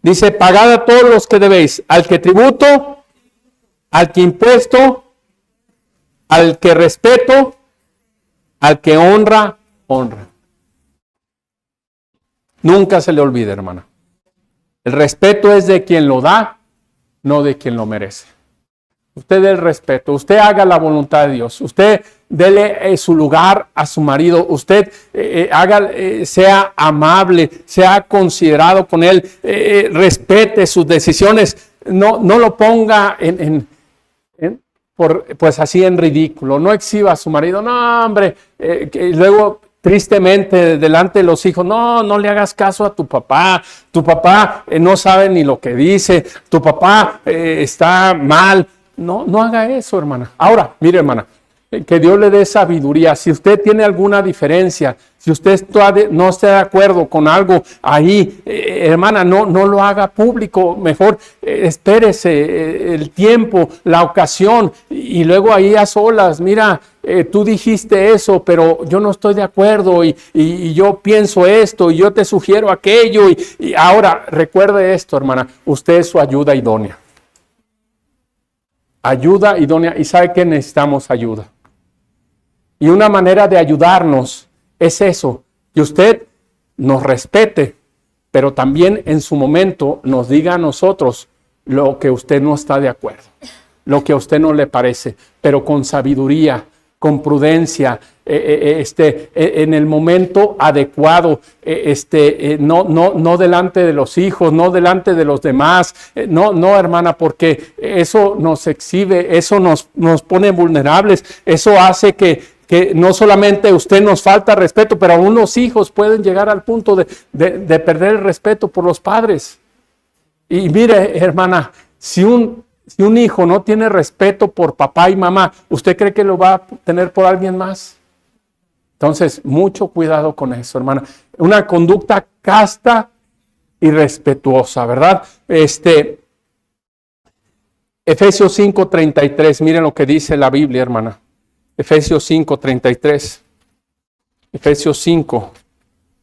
Dice, pagad a todos los que debéis. Al que tributo, al que impuesto, al que respeto, al que honra, honra. Nunca se le olvide, hermana. El respeto es de quien lo da, no de quien lo merece. Usted dé el respeto, usted haga la voluntad de Dios, usted dele su lugar a su marido, usted sea amable, sea considerado con él, respete sus decisiones, no lo ponga pues así en ridículo, no exhiba a su marido, no hombre, que luego tristemente delante de los hijos, no le hagas caso a tu papá no sabe ni lo que dice, tu papá está mal. No haga eso, hermana. Ahora, mire, hermana, que Dios le dé sabiduría. Si usted tiene alguna diferencia, si usted no está de acuerdo con algo ahí, hermana, no lo haga público. Mejor espérese el tiempo, la ocasión, y luego ahí a solas, mira, tú dijiste eso, pero yo no estoy de acuerdo y yo pienso esto y yo te sugiero aquello. Y ahora, recuerde esto, hermana, usted es su ayuda idónea. Ayuda idónea, y sabe que necesitamos ayuda. Y una manera de ayudarnos es eso, que usted nos respete, pero también en su momento nos diga a nosotros lo que usted no está de acuerdo, lo que a usted no le parece, pero con sabiduría, con prudencia, en el momento adecuado, no delante de los hijos, no delante de los demás, no, hermana, porque eso nos exhibe, eso nos pone vulnerables, eso hace que no solamente usted nos falta respeto, pero aún los hijos pueden llegar al punto de perder el respeto por los padres. Y mire, hermana, si un hijo no tiene respeto por papá y mamá, ¿usted cree que lo va a tener por alguien más? Entonces, mucho cuidado con eso, hermana. Una conducta casta y respetuosa, ¿verdad? Efesios 5:33, miren lo que dice la Biblia, hermana. Efesios 5:33. Efesios 5,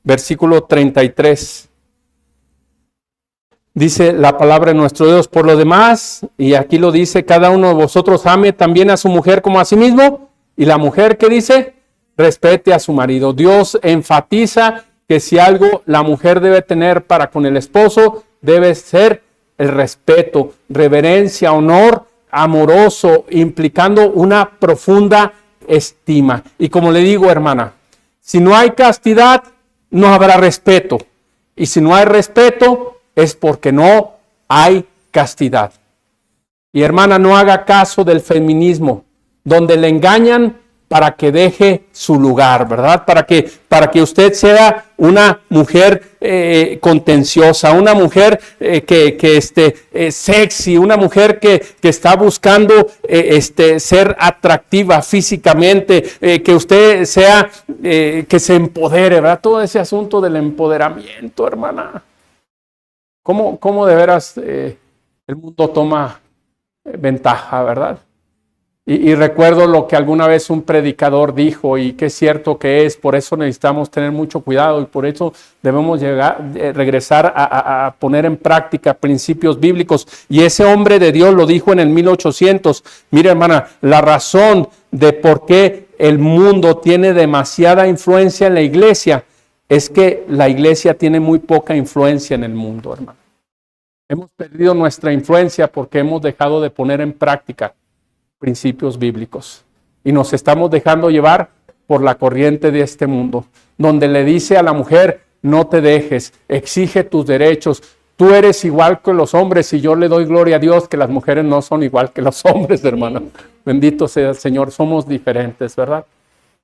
versículo 33. Dice la palabra de nuestro Dios, por lo demás, y aquí lo dice, cada uno de vosotros ame también a su mujer como a sí mismo, y la mujer, ¿qué dice? Respete a su marido. Dios enfatiza que si algo la mujer debe tener para con el esposo, debe ser el respeto, reverencia, honor amoroso, implicando una profunda estima. Y como le digo, hermana, si no hay castidad, no habrá respeto. Y si no hay respeto, es porque no hay castidad. Y hermana, no haga caso del feminismo, donde le engañan para que deje su lugar, ¿verdad? Para que usted sea una mujer contenciosa, una mujer sexy, una mujer que está buscando ser atractiva físicamente, que usted sea, que se empodere, ¿verdad? Todo ese asunto del empoderamiento, hermana. ¿Cómo de veras el mundo toma ventaja, verdad? Y recuerdo lo que alguna vez un predicador dijo, y que es cierto que es, por eso necesitamos tener mucho cuidado y por eso debemos regresar a poner en práctica principios bíblicos. Y ese hombre de Dios lo dijo en el 1800. Mira, hermana, la razón de por qué el mundo tiene demasiada influencia en la iglesia es que la iglesia tiene muy poca influencia en el mundo, hermano. Hemos perdido nuestra influencia porque hemos dejado de poner en práctica principios bíblicos y nos estamos dejando llevar por la corriente de este mundo, donde le dice a la mujer, no te dejes, exige tus derechos, tú eres igual que los hombres, y yo le doy gloria a Dios que las mujeres no son igual que los hombres, hermano. Bendito sea el Señor, somos diferentes, ¿verdad?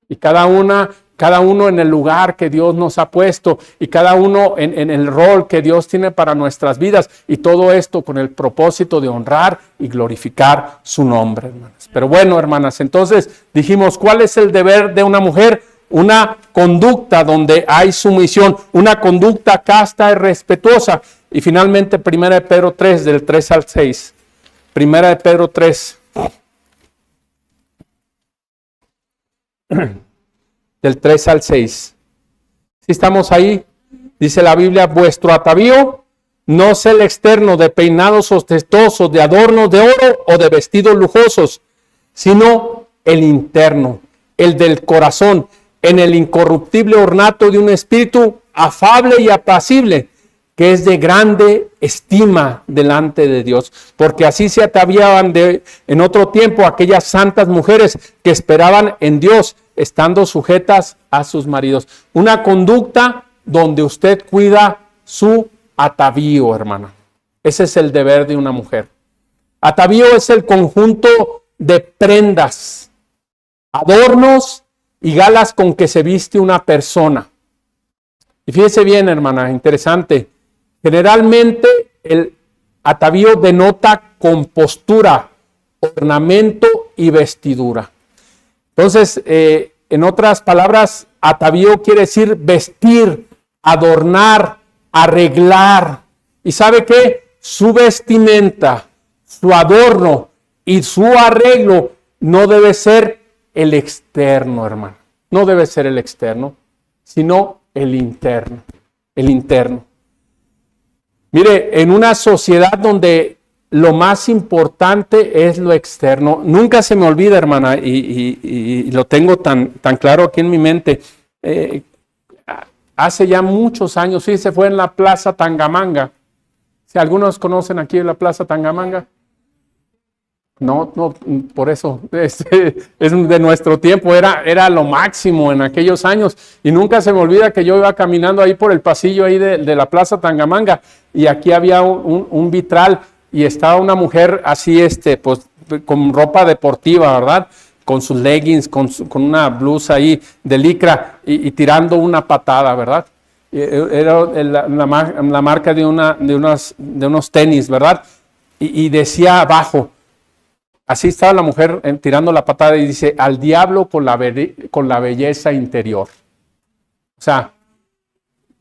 Y cada una cada uno en el lugar que Dios nos ha puesto y cada uno en el rol que Dios tiene para nuestras vidas, y todo esto con el propósito de honrar y glorificar su nombre, hermanas. Pero bueno, hermanas, entonces dijimos, ¿cuál es el deber de una mujer? Una conducta donde hay sumisión, una conducta casta y respetuosa. Y finalmente, 1 de Pedro 3, del 3 al 6. 1 de Pedro 3. Del 3 al 6. Si estamos ahí, dice la Biblia, vuestro atavío no es el externo de peinados ostentosos, de adornos de oro o de vestidos lujosos, sino el interno, el del corazón, en el incorruptible ornato de un espíritu afable y apacible, que es de grande estima delante de Dios. Porque así se ataviaban en otro tiempo aquellas santas mujeres que esperaban en Dios, estando sujetas a sus maridos. Una conducta donde usted cuida su atavío, hermana. Ese es el deber de una mujer. Atavío es el conjunto de prendas, adornos y galas con que se viste una persona. Y fíjese bien, hermana, interesante. Generalmente el atavío denota compostura, ornamento y vestidura. Entonces, en otras palabras, atavío quiere decir vestir, adornar, arreglar. ¿Y sabe qué? Su vestimenta, su adorno y su arreglo no debe ser el externo, hermano. No debe ser el externo, sino el interno. El interno. Mire, en una sociedad donde lo más importante es lo externo, nunca se me olvida, hermana, y lo tengo tan claro aquí en mi mente. Hace ya muchos años, sí, se fue en la Plaza Tangamanga. Si algunos conocen aquí la Plaza Tangamanga. No, por eso, es de nuestro tiempo, era lo máximo en aquellos años, y nunca se me olvida que yo iba caminando ahí por el pasillo ahí de la Plaza Tangamanga, y aquí había un vitral, y estaba una mujer así, pues, con ropa deportiva, ¿verdad? Con sus leggings, con una blusa ahí de licra, y tirando una patada, ¿verdad? Era la marca de unos tenis, ¿verdad? Y decía abajo, así estaba la mujer tirando la patada, y dice, al diablo con la belleza interior. O sea,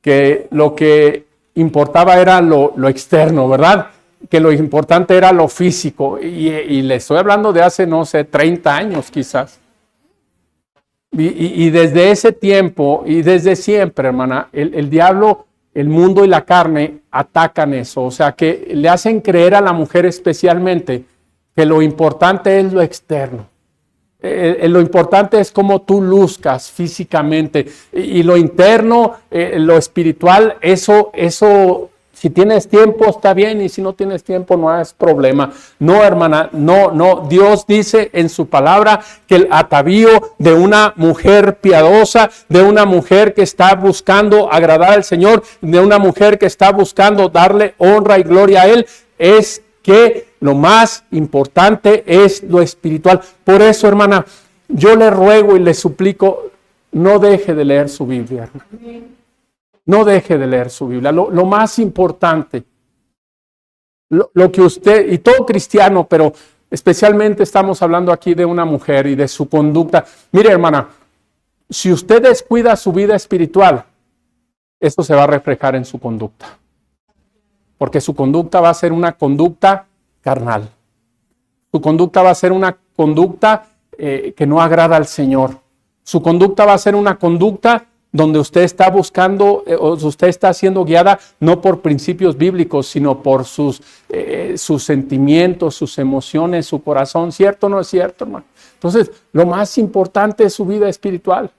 que lo que importaba era lo externo, ¿verdad? Que lo importante era lo físico. Y le estoy hablando de hace, no sé, 30 años quizás. Y desde ese tiempo y desde siempre, hermana, el diablo, el mundo y la carne atacan eso. O sea, que le hacen creer a la mujer especialmente que lo importante es lo externo. Lo importante es cómo tú luzcas físicamente. Y lo interno, lo espiritual, eso, si tienes tiempo está bien, y si no tienes tiempo no es problema. No, hermana, no. Dios dice en su palabra que el atavío de una mujer piadosa, de una mujer que está buscando agradar al Señor, de una mujer que está buscando darle honra y gloria a Él, es que lo más importante es lo espiritual. Por eso, hermana, yo le ruego y le suplico, no deje de leer su Biblia, hermana. No deje de leer su Biblia. Lo más importante, lo que usted, y todo cristiano, pero especialmente estamos hablando aquí de una mujer y de su conducta. Mire, hermana, si usted descuida su vida espiritual, esto se va a reflejar en su conducta. Porque su conducta va a ser una conducta carnal. Su conducta va a ser una conducta que no agrada al Señor. Su conducta va a ser una conducta donde usted está buscando, usted está siendo guiada no por principios bíblicos, sino por sus sentimientos, sus emociones, su corazón. ¿Cierto o no es cierto, hermano? Entonces, lo más importante es su vida espiritual.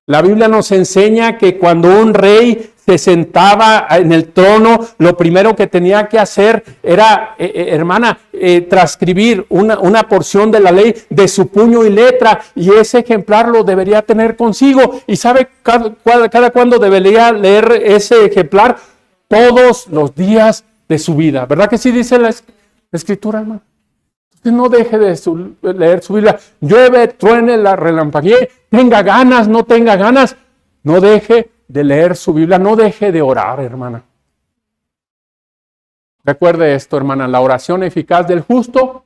La Biblia nos enseña que cuando un rey se sentaba en el trono, lo primero que tenía que hacer era, hermana, transcribir una porción de la ley de su puño y letra, y ese ejemplar lo debería tener consigo. ¿Y sabe cada cuándo debería leer ese ejemplar? Todos los días de su vida. ¿Verdad que sí dice la Escritura, hermano? Usted no deje de leer su Biblia. Llueve, truene, la relampaguee, tenga ganas, no tenga ganas. No deje de leer su Biblia, no deje de orar, hermana. Recuerde esto, hermana, la oración eficaz del justo.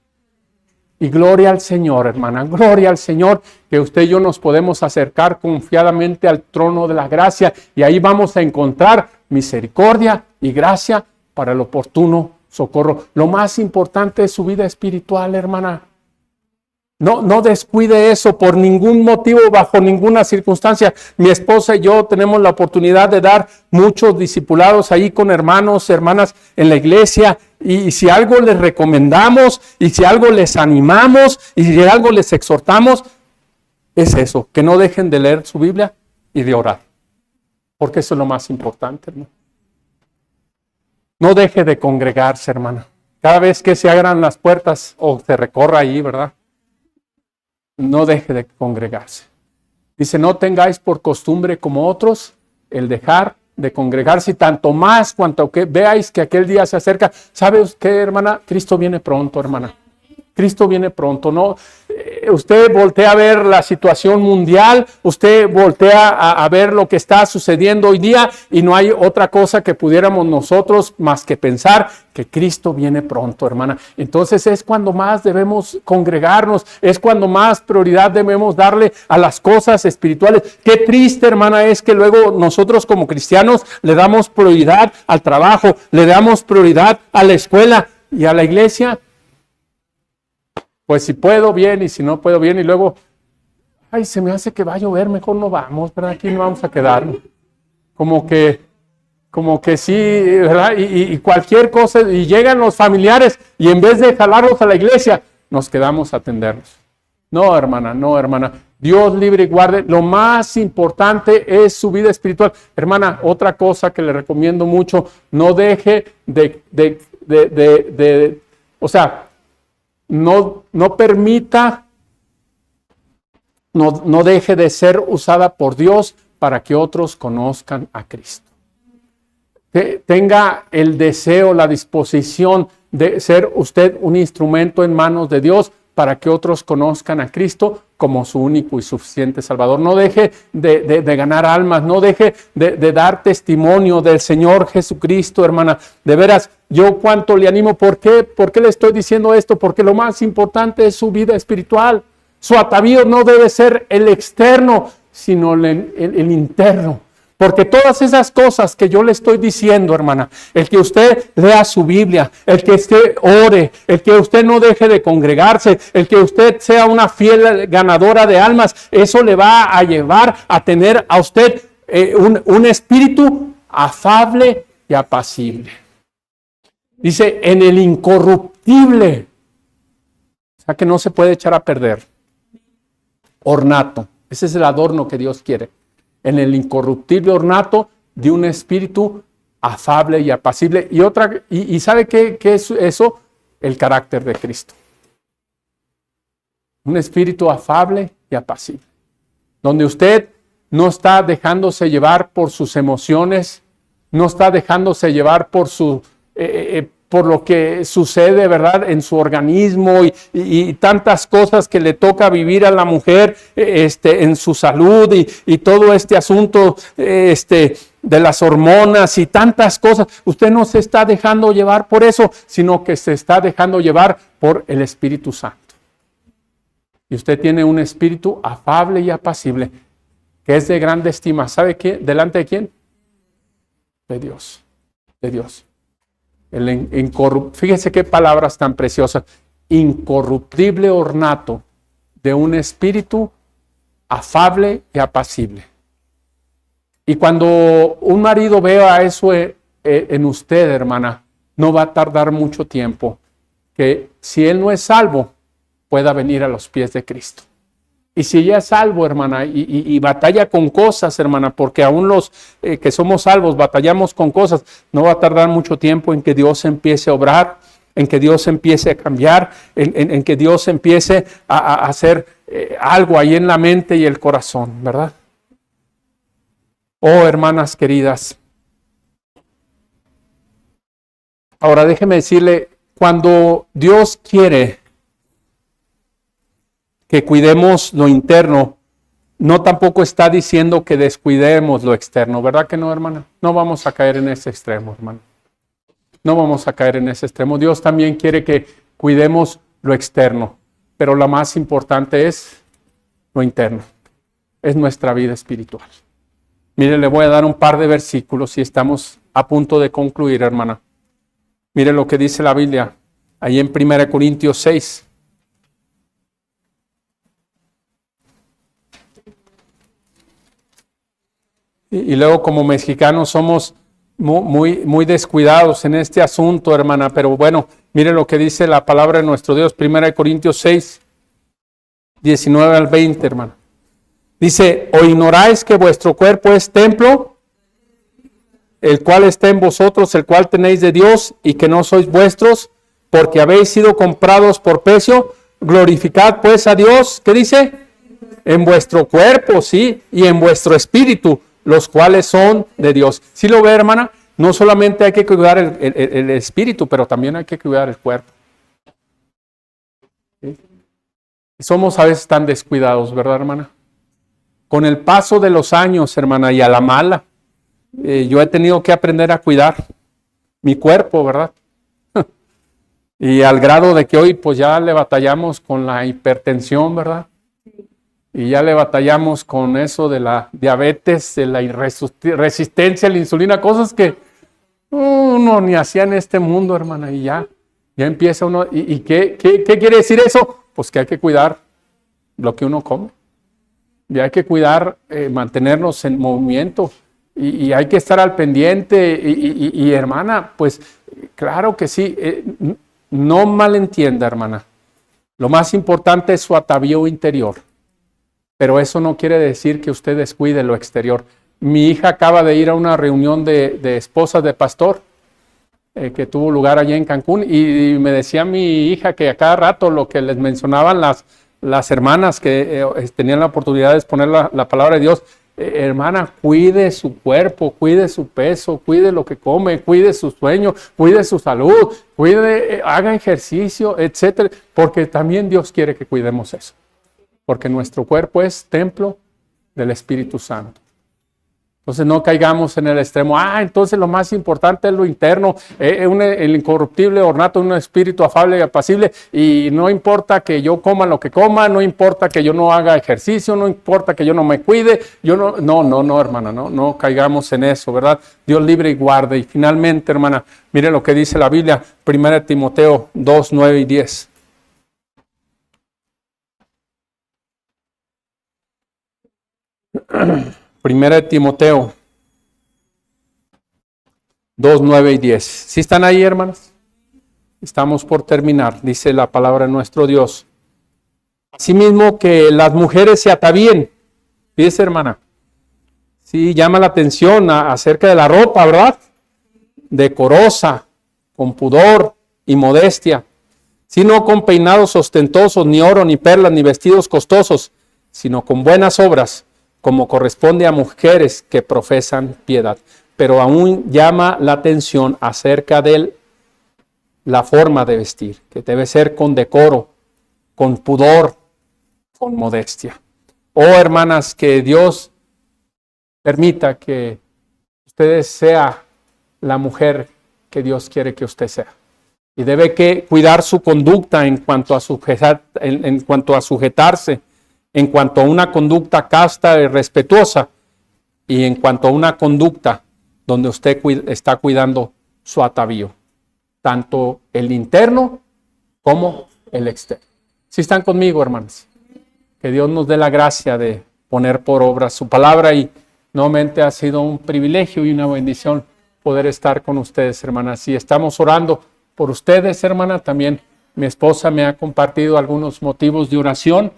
Y gloria al Señor, hermana, gloria al Señor, que usted y yo nos podemos acercar confiadamente al trono de la gracia y ahí vamos a encontrar misericordia y gracia para el oportuno socorro. Lo más importante es su vida espiritual, hermana. No descuide eso por ningún motivo, bajo ninguna circunstancia. Mi esposa y yo tenemos la oportunidad de dar muchos discipulados ahí con hermanos, hermanas en la iglesia. Y si algo les recomendamos, y si algo les animamos, y si algo les exhortamos, es eso, que no dejen de leer su Biblia y de orar. Porque eso es lo más importante, hermano. No deje de congregarse, hermana. Cada vez que se abran las puertas o se recorra ahí, ¿verdad? No deje de congregarse. Dice, no tengáis por costumbre como otros el dejar de congregarse, y tanto más cuanto que veáis que aquel día se acerca. ¿Sabe usted, hermana? Cristo viene pronto, hermana. Cristo viene pronto, ¿no? Usted voltea a ver la situación mundial, usted voltea a ver lo que está sucediendo hoy día y no hay otra cosa que pudiéramos nosotros más que pensar que Cristo viene pronto, hermana. Entonces es cuando más debemos congregarnos, es cuando más prioridad debemos darle a las cosas espirituales. Qué triste, hermana, es que luego nosotros como cristianos le damos prioridad al trabajo, le damos prioridad a la escuela y a la iglesia. Pues si puedo bien y si no puedo bien y luego, ay, se me hace que va a llover, mejor no vamos, ¿verdad? Aquí no vamos a quedar. Como que sí, ¿verdad? Y cualquier cosa, y llegan los familiares y en vez de jalarlos a la iglesia, nos quedamos a atenderlos. No, hermana, no, hermana. Dios libre y guarde. Lo más importante es su vida espiritual. Hermana, otra cosa que le recomiendo mucho, no deje no permita, no deje de ser usada por Dios para que otros conozcan a Cristo. Tenga el deseo, la disposición de ser usted un instrumento en manos de Dios para que otros conozcan a Cristo como su único y suficiente Salvador. No deje de ganar almas, no deje de dar testimonio del Señor Jesucristo, hermana. De veras, yo cuánto le animo. ¿Por qué? ¿Por qué le estoy diciendo esto? Porque lo más importante es su vida espiritual. Su atavío no debe ser el externo, sino el interno. Porque todas esas cosas que yo le estoy diciendo, hermana, el que usted lea su Biblia, el que usted ore, el que usted no deje de congregarse, el que usted sea una fiel ganadora de almas, eso le va a llevar a tener a usted un espíritu afable y apacible. Dice, en el incorruptible, o sea que no se puede echar a perder. Ornato, ese es el adorno que Dios quiere. En el incorruptible ornato de un espíritu afable y apacible. Y ¿sabe qué es eso? El carácter de Cristo. Un espíritu afable y apacible. Donde usted no está dejándose llevar por sus emociones, no está dejándose llevar por lo que sucede, ¿verdad?, en su organismo y tantas cosas que le toca vivir a la mujer en su salud y todo este asunto de las hormonas y tantas cosas. Usted no se está dejando llevar por eso, sino que se está dejando llevar por el Espíritu Santo. Y usted tiene un espíritu afable y apacible, que es de grande estima. ¿Sabe qué? ¿Delante de quién? De Dios. De Dios. Fíjese qué palabras tan preciosas. Incorruptible ornato de un espíritu afable y apacible. Y cuando un marido vea eso en usted, hermana, no va a tardar mucho tiempo que si él no es salvo, pueda venir a los pies de Cristo. Y si ella es salvo, hermana, y batalla con cosas, hermana, porque aún los que somos salvos batallamos con cosas, no va a tardar mucho tiempo en que Dios empiece a obrar, en que Dios empiece a cambiar, en que Dios empiece a hacer algo ahí en la mente y el corazón, ¿verdad? Oh, hermanas queridas. Ahora déjeme decirle, cuando Dios quiere que cuidemos lo interno, no tampoco está diciendo que descuidemos lo externo, ¿verdad que no, hermana? No vamos a caer en ese extremo, hermano. No vamos a caer en ese extremo. Dios también quiere que cuidemos lo externo, pero lo más importante es lo interno, es nuestra vida espiritual. Mire, le voy a dar un par de versículos y estamos a punto de concluir, hermana. Mire lo que dice la Biblia, ahí en 1 Corintios 6. Y luego como mexicanos somos muy descuidados en este asunto, hermana, pero bueno, mire lo que dice la palabra de nuestro Dios, 1 Corintios 6, 19 al 20, hermano. Dice, ¿o ignoráis que vuestro cuerpo es templo, el cual está en vosotros, el cual tenéis de Dios, y que no sois vuestros, porque habéis sido comprados por precio? Glorificad pues a Dios, ¿qué dice? En vuestro cuerpo, sí, y en vuestro espíritu, los cuales son de Dios. ¿Sí lo ve, hermana? No solamente hay que cuidar el espíritu, pero también hay que cuidar el cuerpo. ¿Sí? Somos a veces tan descuidados, ¿verdad, hermana? Con el paso de los años, hermana, y a la mala, yo he tenido que aprender a cuidar mi cuerpo, ¿verdad? Y al grado de que hoy pues ya le batallamos con la hipertensión, ¿verdad? Y ya le batallamos con eso de la diabetes, de la resistencia a la insulina, cosas que uno ni hacía en este mundo, hermana, y ya empieza uno. ¿Y qué quiere decir eso? Pues que hay que cuidar lo que uno come. Y hay que cuidar, mantenernos en movimiento. Y hay que estar al pendiente. Y hermana, pues claro que sí. No malentienda, hermana. Lo más importante es su atavío interior. Pero eso no quiere decir que usted descuide lo exterior. Mi hija acaba de ir a una reunión de esposas de pastor que tuvo lugar allí en Cancún y me decía mi hija que a cada rato lo que les mencionaban las hermanas que tenían la oportunidad de exponer la palabra de Dios, hermana, cuide su cuerpo, cuide su peso, cuide lo que come, cuide su sueño, cuide su salud, haga ejercicio, etcétera, porque también Dios quiere que cuidemos eso. Porque nuestro cuerpo es templo del Espíritu Santo. Entonces no caigamos en el extremo. Entonces lo más importante es lo interno, el incorruptible ornato, un espíritu afable y apacible. Y no importa que yo coma lo que coma, no importa que yo no haga ejercicio, no importa que yo no me cuide. No, hermana, no caigamos en eso, ¿verdad? Dios libre y guarde. Y finalmente, hermana, mire lo que dice la Biblia, 1 Timoteo 2, 9 y 10. Primera de Timoteo 2, 9 y 10. ¿Sí están ahí, hermanos? Estamos por terminar. Dice la palabra de nuestro Dios. Asimismo que las mujeres se atavíen. Fíjese, hermana. Sí, llama la atención acerca de la ropa, ¿verdad? Decorosa, con pudor y modestia. Sino con peinados ostentosos, ni oro, ni perlas, ni vestidos costosos, sino con buenas obras, como corresponde a mujeres que profesan piedad. Pero aún llama la atención acerca de la forma de vestir, que debe ser con decoro, con pudor, con modestia. Oh, hermanas, que Dios permita que usted sea la mujer que Dios quiere que usted sea. Y debe que cuidar su conducta en cuanto a sujetarse, en cuanto a una conducta casta y respetuosa, y en cuanto a una conducta donde usted está cuidando su atavío, tanto el interno como el externo. ¿Sí están conmigo, hermanos? Que Dios nos dé la gracia de poner por obra su palabra, y nuevamente ha sido un privilegio y una bendición poder estar con ustedes, hermanas. Y estamos orando por ustedes, hermana. También mi esposa me ha compartido algunos motivos de oración.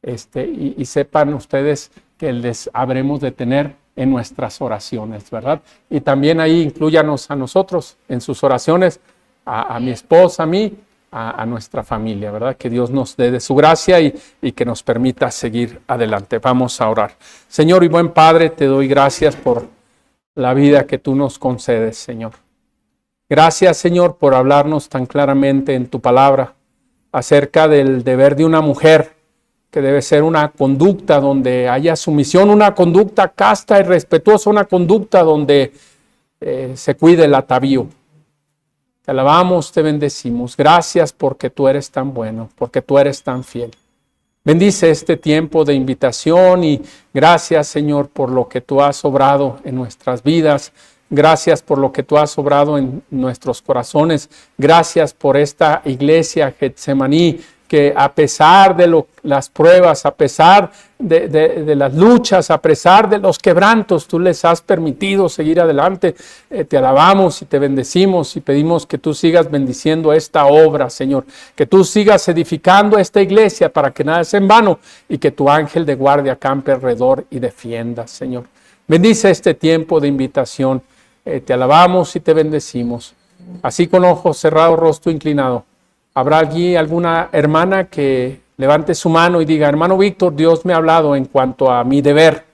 Y sepan ustedes que les habremos de tener en nuestras oraciones, ¿verdad? Y también ahí inclúyanos a nosotros en sus oraciones, a mi esposa, a mí, a nuestra familia, ¿verdad? Que Dios nos dé de su gracia y que nos permita seguir adelante. Vamos a orar. Señor y buen Padre, te doy gracias por la vida que tú nos concedes, Señor. Gracias, Señor, por hablarnos tan claramente en tu palabra acerca del deber de una mujer que debe ser una conducta donde haya sumisión, una conducta casta y respetuosa, una conducta donde se cuide el atavío. Te alabamos, te bendecimos. Gracias porque tú eres tan bueno, porque tú eres tan fiel. Bendice este tiempo de invitación y gracias, Señor, por lo que tú has obrado en nuestras vidas. Gracias por lo que tú has obrado en nuestros corazones. Gracias por esta iglesia Getsemaní, que a pesar de las pruebas, a pesar de las luchas, a pesar de los quebrantos, tú les has permitido seguir adelante. Te alabamos y te bendecimos y pedimos que tú sigas bendiciendo esta obra, Señor. Que tú sigas edificando esta iglesia para que nada sea en vano y que tu ángel de guardia campe alrededor y defienda, Señor. Bendice este tiempo de invitación. Te alabamos y te bendecimos. Así con ojos cerrados, rostro inclinado. ¿Habrá allí alguna hermana que levante su mano y diga: hermano Víctor, Dios me ha hablado en cuanto a mi deber,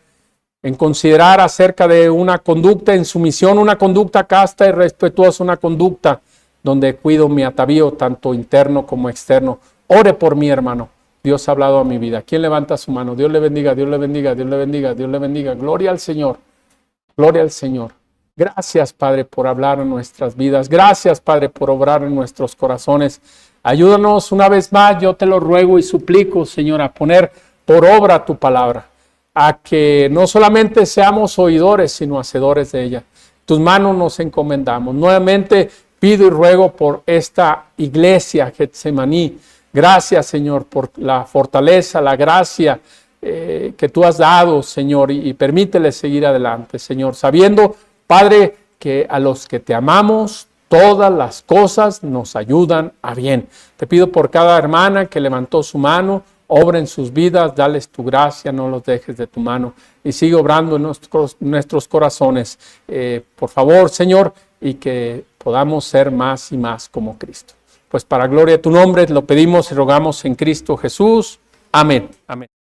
en considerar acerca de una conducta en sumisión, una conducta casta y respetuosa, una conducta donde cuido mi atavío tanto interno como externo? Ore por mí, hermano. Dios ha hablado a mi vida. ¿Quién levanta su mano? Dios le bendiga, Dios le bendiga, Dios le bendiga, Dios le bendiga. Gloria al Señor. Gloria al Señor. Gracias, Padre, por hablar en nuestras vidas. Gracias, Padre, por obrar en nuestros corazones. Ayúdanos una vez más, yo te lo ruego y suplico, Señor, a poner por obra tu palabra, a que no solamente seamos oidores, sino hacedores de ella. Tus manos nos encomendamos. Nuevamente pido y ruego por esta iglesia Getsemaní. Gracias, Señor, por la fortaleza, la gracia que tú has dado, Señor, y permítele seguir adelante, Señor, sabiendo, Padre, que a los que te amamos, todas las cosas nos ayudan a bien. Te pido por cada hermana que levantó su mano, obra en sus vidas, dales tu gracia, no los dejes de tu mano y sigue obrando en nuestros corazones. Por favor, Señor, y que podamos ser más y más como Cristo. Pues para gloria de tu nombre lo pedimos y rogamos en Cristo Jesús. Amén. Amén.